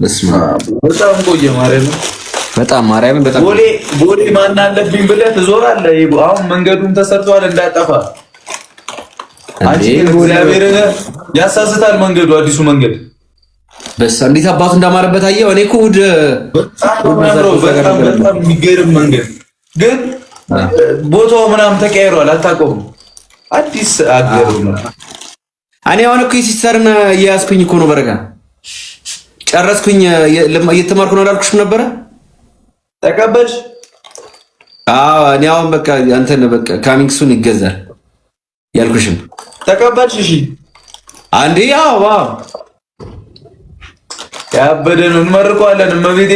Speaker 5: በስመ አብ
Speaker 1: በጣም ቆየ ማለት ነው።
Speaker 5: በጣም ማርያምን በጣም
Speaker 1: ቦሌ ማን አለብኝ ብለህ ትዞራለህ። አሁን መንገዱን ተሰርቷል እንዳጠፋ አንቺ እግዚአብሔር ያሳስታል መንገዱ አዲሱ መንገድ
Speaker 5: በስ እንዴት አባቱ እንዳማረበት አየው። እኔ እኮ
Speaker 1: በጣም የሚገርም መንገድ ግን ቦታው ምናምን ተቀያይሯል። አታውቀውም አዲስ አገር ነው።
Speaker 5: እኔ አሁን እኮ ሲስተርን እያያዝኩኝ እኮ ነው። በረካ ጨረስኩኝ። እየተማርኩ ነው አላልኩሽም ነበረ?
Speaker 1: ተቀበልሽ?
Speaker 5: አዎ እኔ አሁን በቃ አንተን በቃ ካሚንግ ሱን ይገዛል ያልኩሽም
Speaker 1: ተቀበልሽ? እሺ
Speaker 5: አንዴ ያው
Speaker 1: ያበደ ነው እንመርቀዋለን። እመቤቴ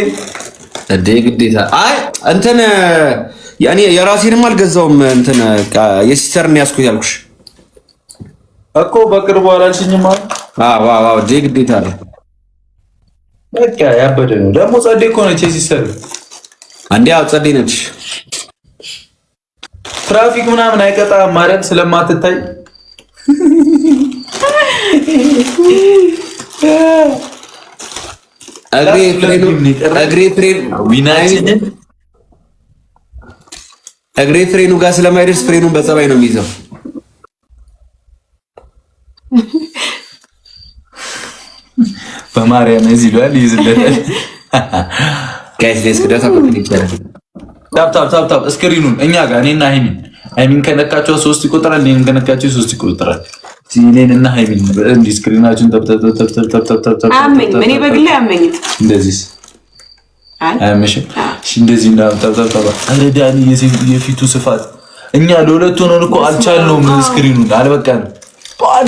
Speaker 5: እንዴ ግዴታ አይ እንትን ያኔ የራሴንም አልገዛውም እንትን የሲስተርን ያዝኩት ያልኩሽ
Speaker 1: እኮ በቅርቡ አላልሽኝም?
Speaker 5: አዎ እንዴ ግዴታ ነው።
Speaker 1: በቃ ያበደ ነው ደግሞ ጸዴ እኮ ነች የሲስተር
Speaker 5: አንዴ ያው ጸዴ ነች።
Speaker 1: ትራፊክ ምናምን አይቀጣም ማለት ስለማትታይ
Speaker 5: እግሬ ፍሬኑ ጋር ስለማይደርስ ፍሬኑን በጸባይ ነው የሚይዘው።
Speaker 1: በማርያም እዚህ ጋር ይይዝለታል።
Speaker 5: ጋይስ ሌትስ ዳታ ኮፒ ይቻላል።
Speaker 1: ታፕ ስክሪኑን እኛ ጋር እኔና ሃይሚን ከነካቸው 3 ይቆጥራል። እኔን ከነካቸው 3 ይቆጥራል። እኔንና ሃይሚን እንዲህ ስክሪናችን ታፕ
Speaker 3: አመኝ እኔ በግሌ አመኝ
Speaker 1: እንደዚህ አያመሽም? እንደዚህ ታፕ አረዳኒ የፊቱ ስፋት እኛ ለሁለት ሆነን እኮ አልቻልነውም። ስክሪኑን አልበቃንም።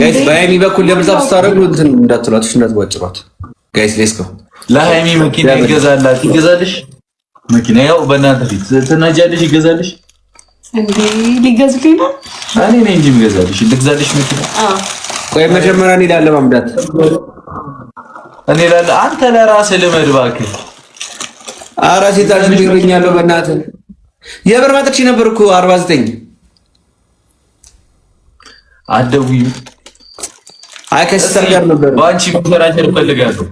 Speaker 5: ጋይስ በሃይሚ በኩል ለብዛት ስታረጉ እንትን እንዳትሏት እንዳትዋጭሯት። ጋይስ ሌትስ ጎ
Speaker 1: ለሃይሚ መኪና ይገዛልሽ መኪና ያው በእናንተ ፊት ትናጃለሽ። ይገዛልሽ
Speaker 3: እንዴ? ሊገዝልኝ ነው?
Speaker 1: እኔ ነኝ እንጂ የምገዛልሽ። ልግዛልሽ መኪና?
Speaker 5: ቆይ መጀመሪያ እኔ ላለ ማምዳት
Speaker 1: እኔ ላለ አንተ ለራስህ ልመድ እባክህ።
Speaker 5: ኧረ ሴታችን ይገኛለሁ በእናትህ የብር መጥቼ ነበር እኮ 49
Speaker 1: አደውይ
Speaker 5: አይ ከሲስተር ጋር ነበር።
Speaker 1: ባንቺ መከራከር እፈልጋለሁ።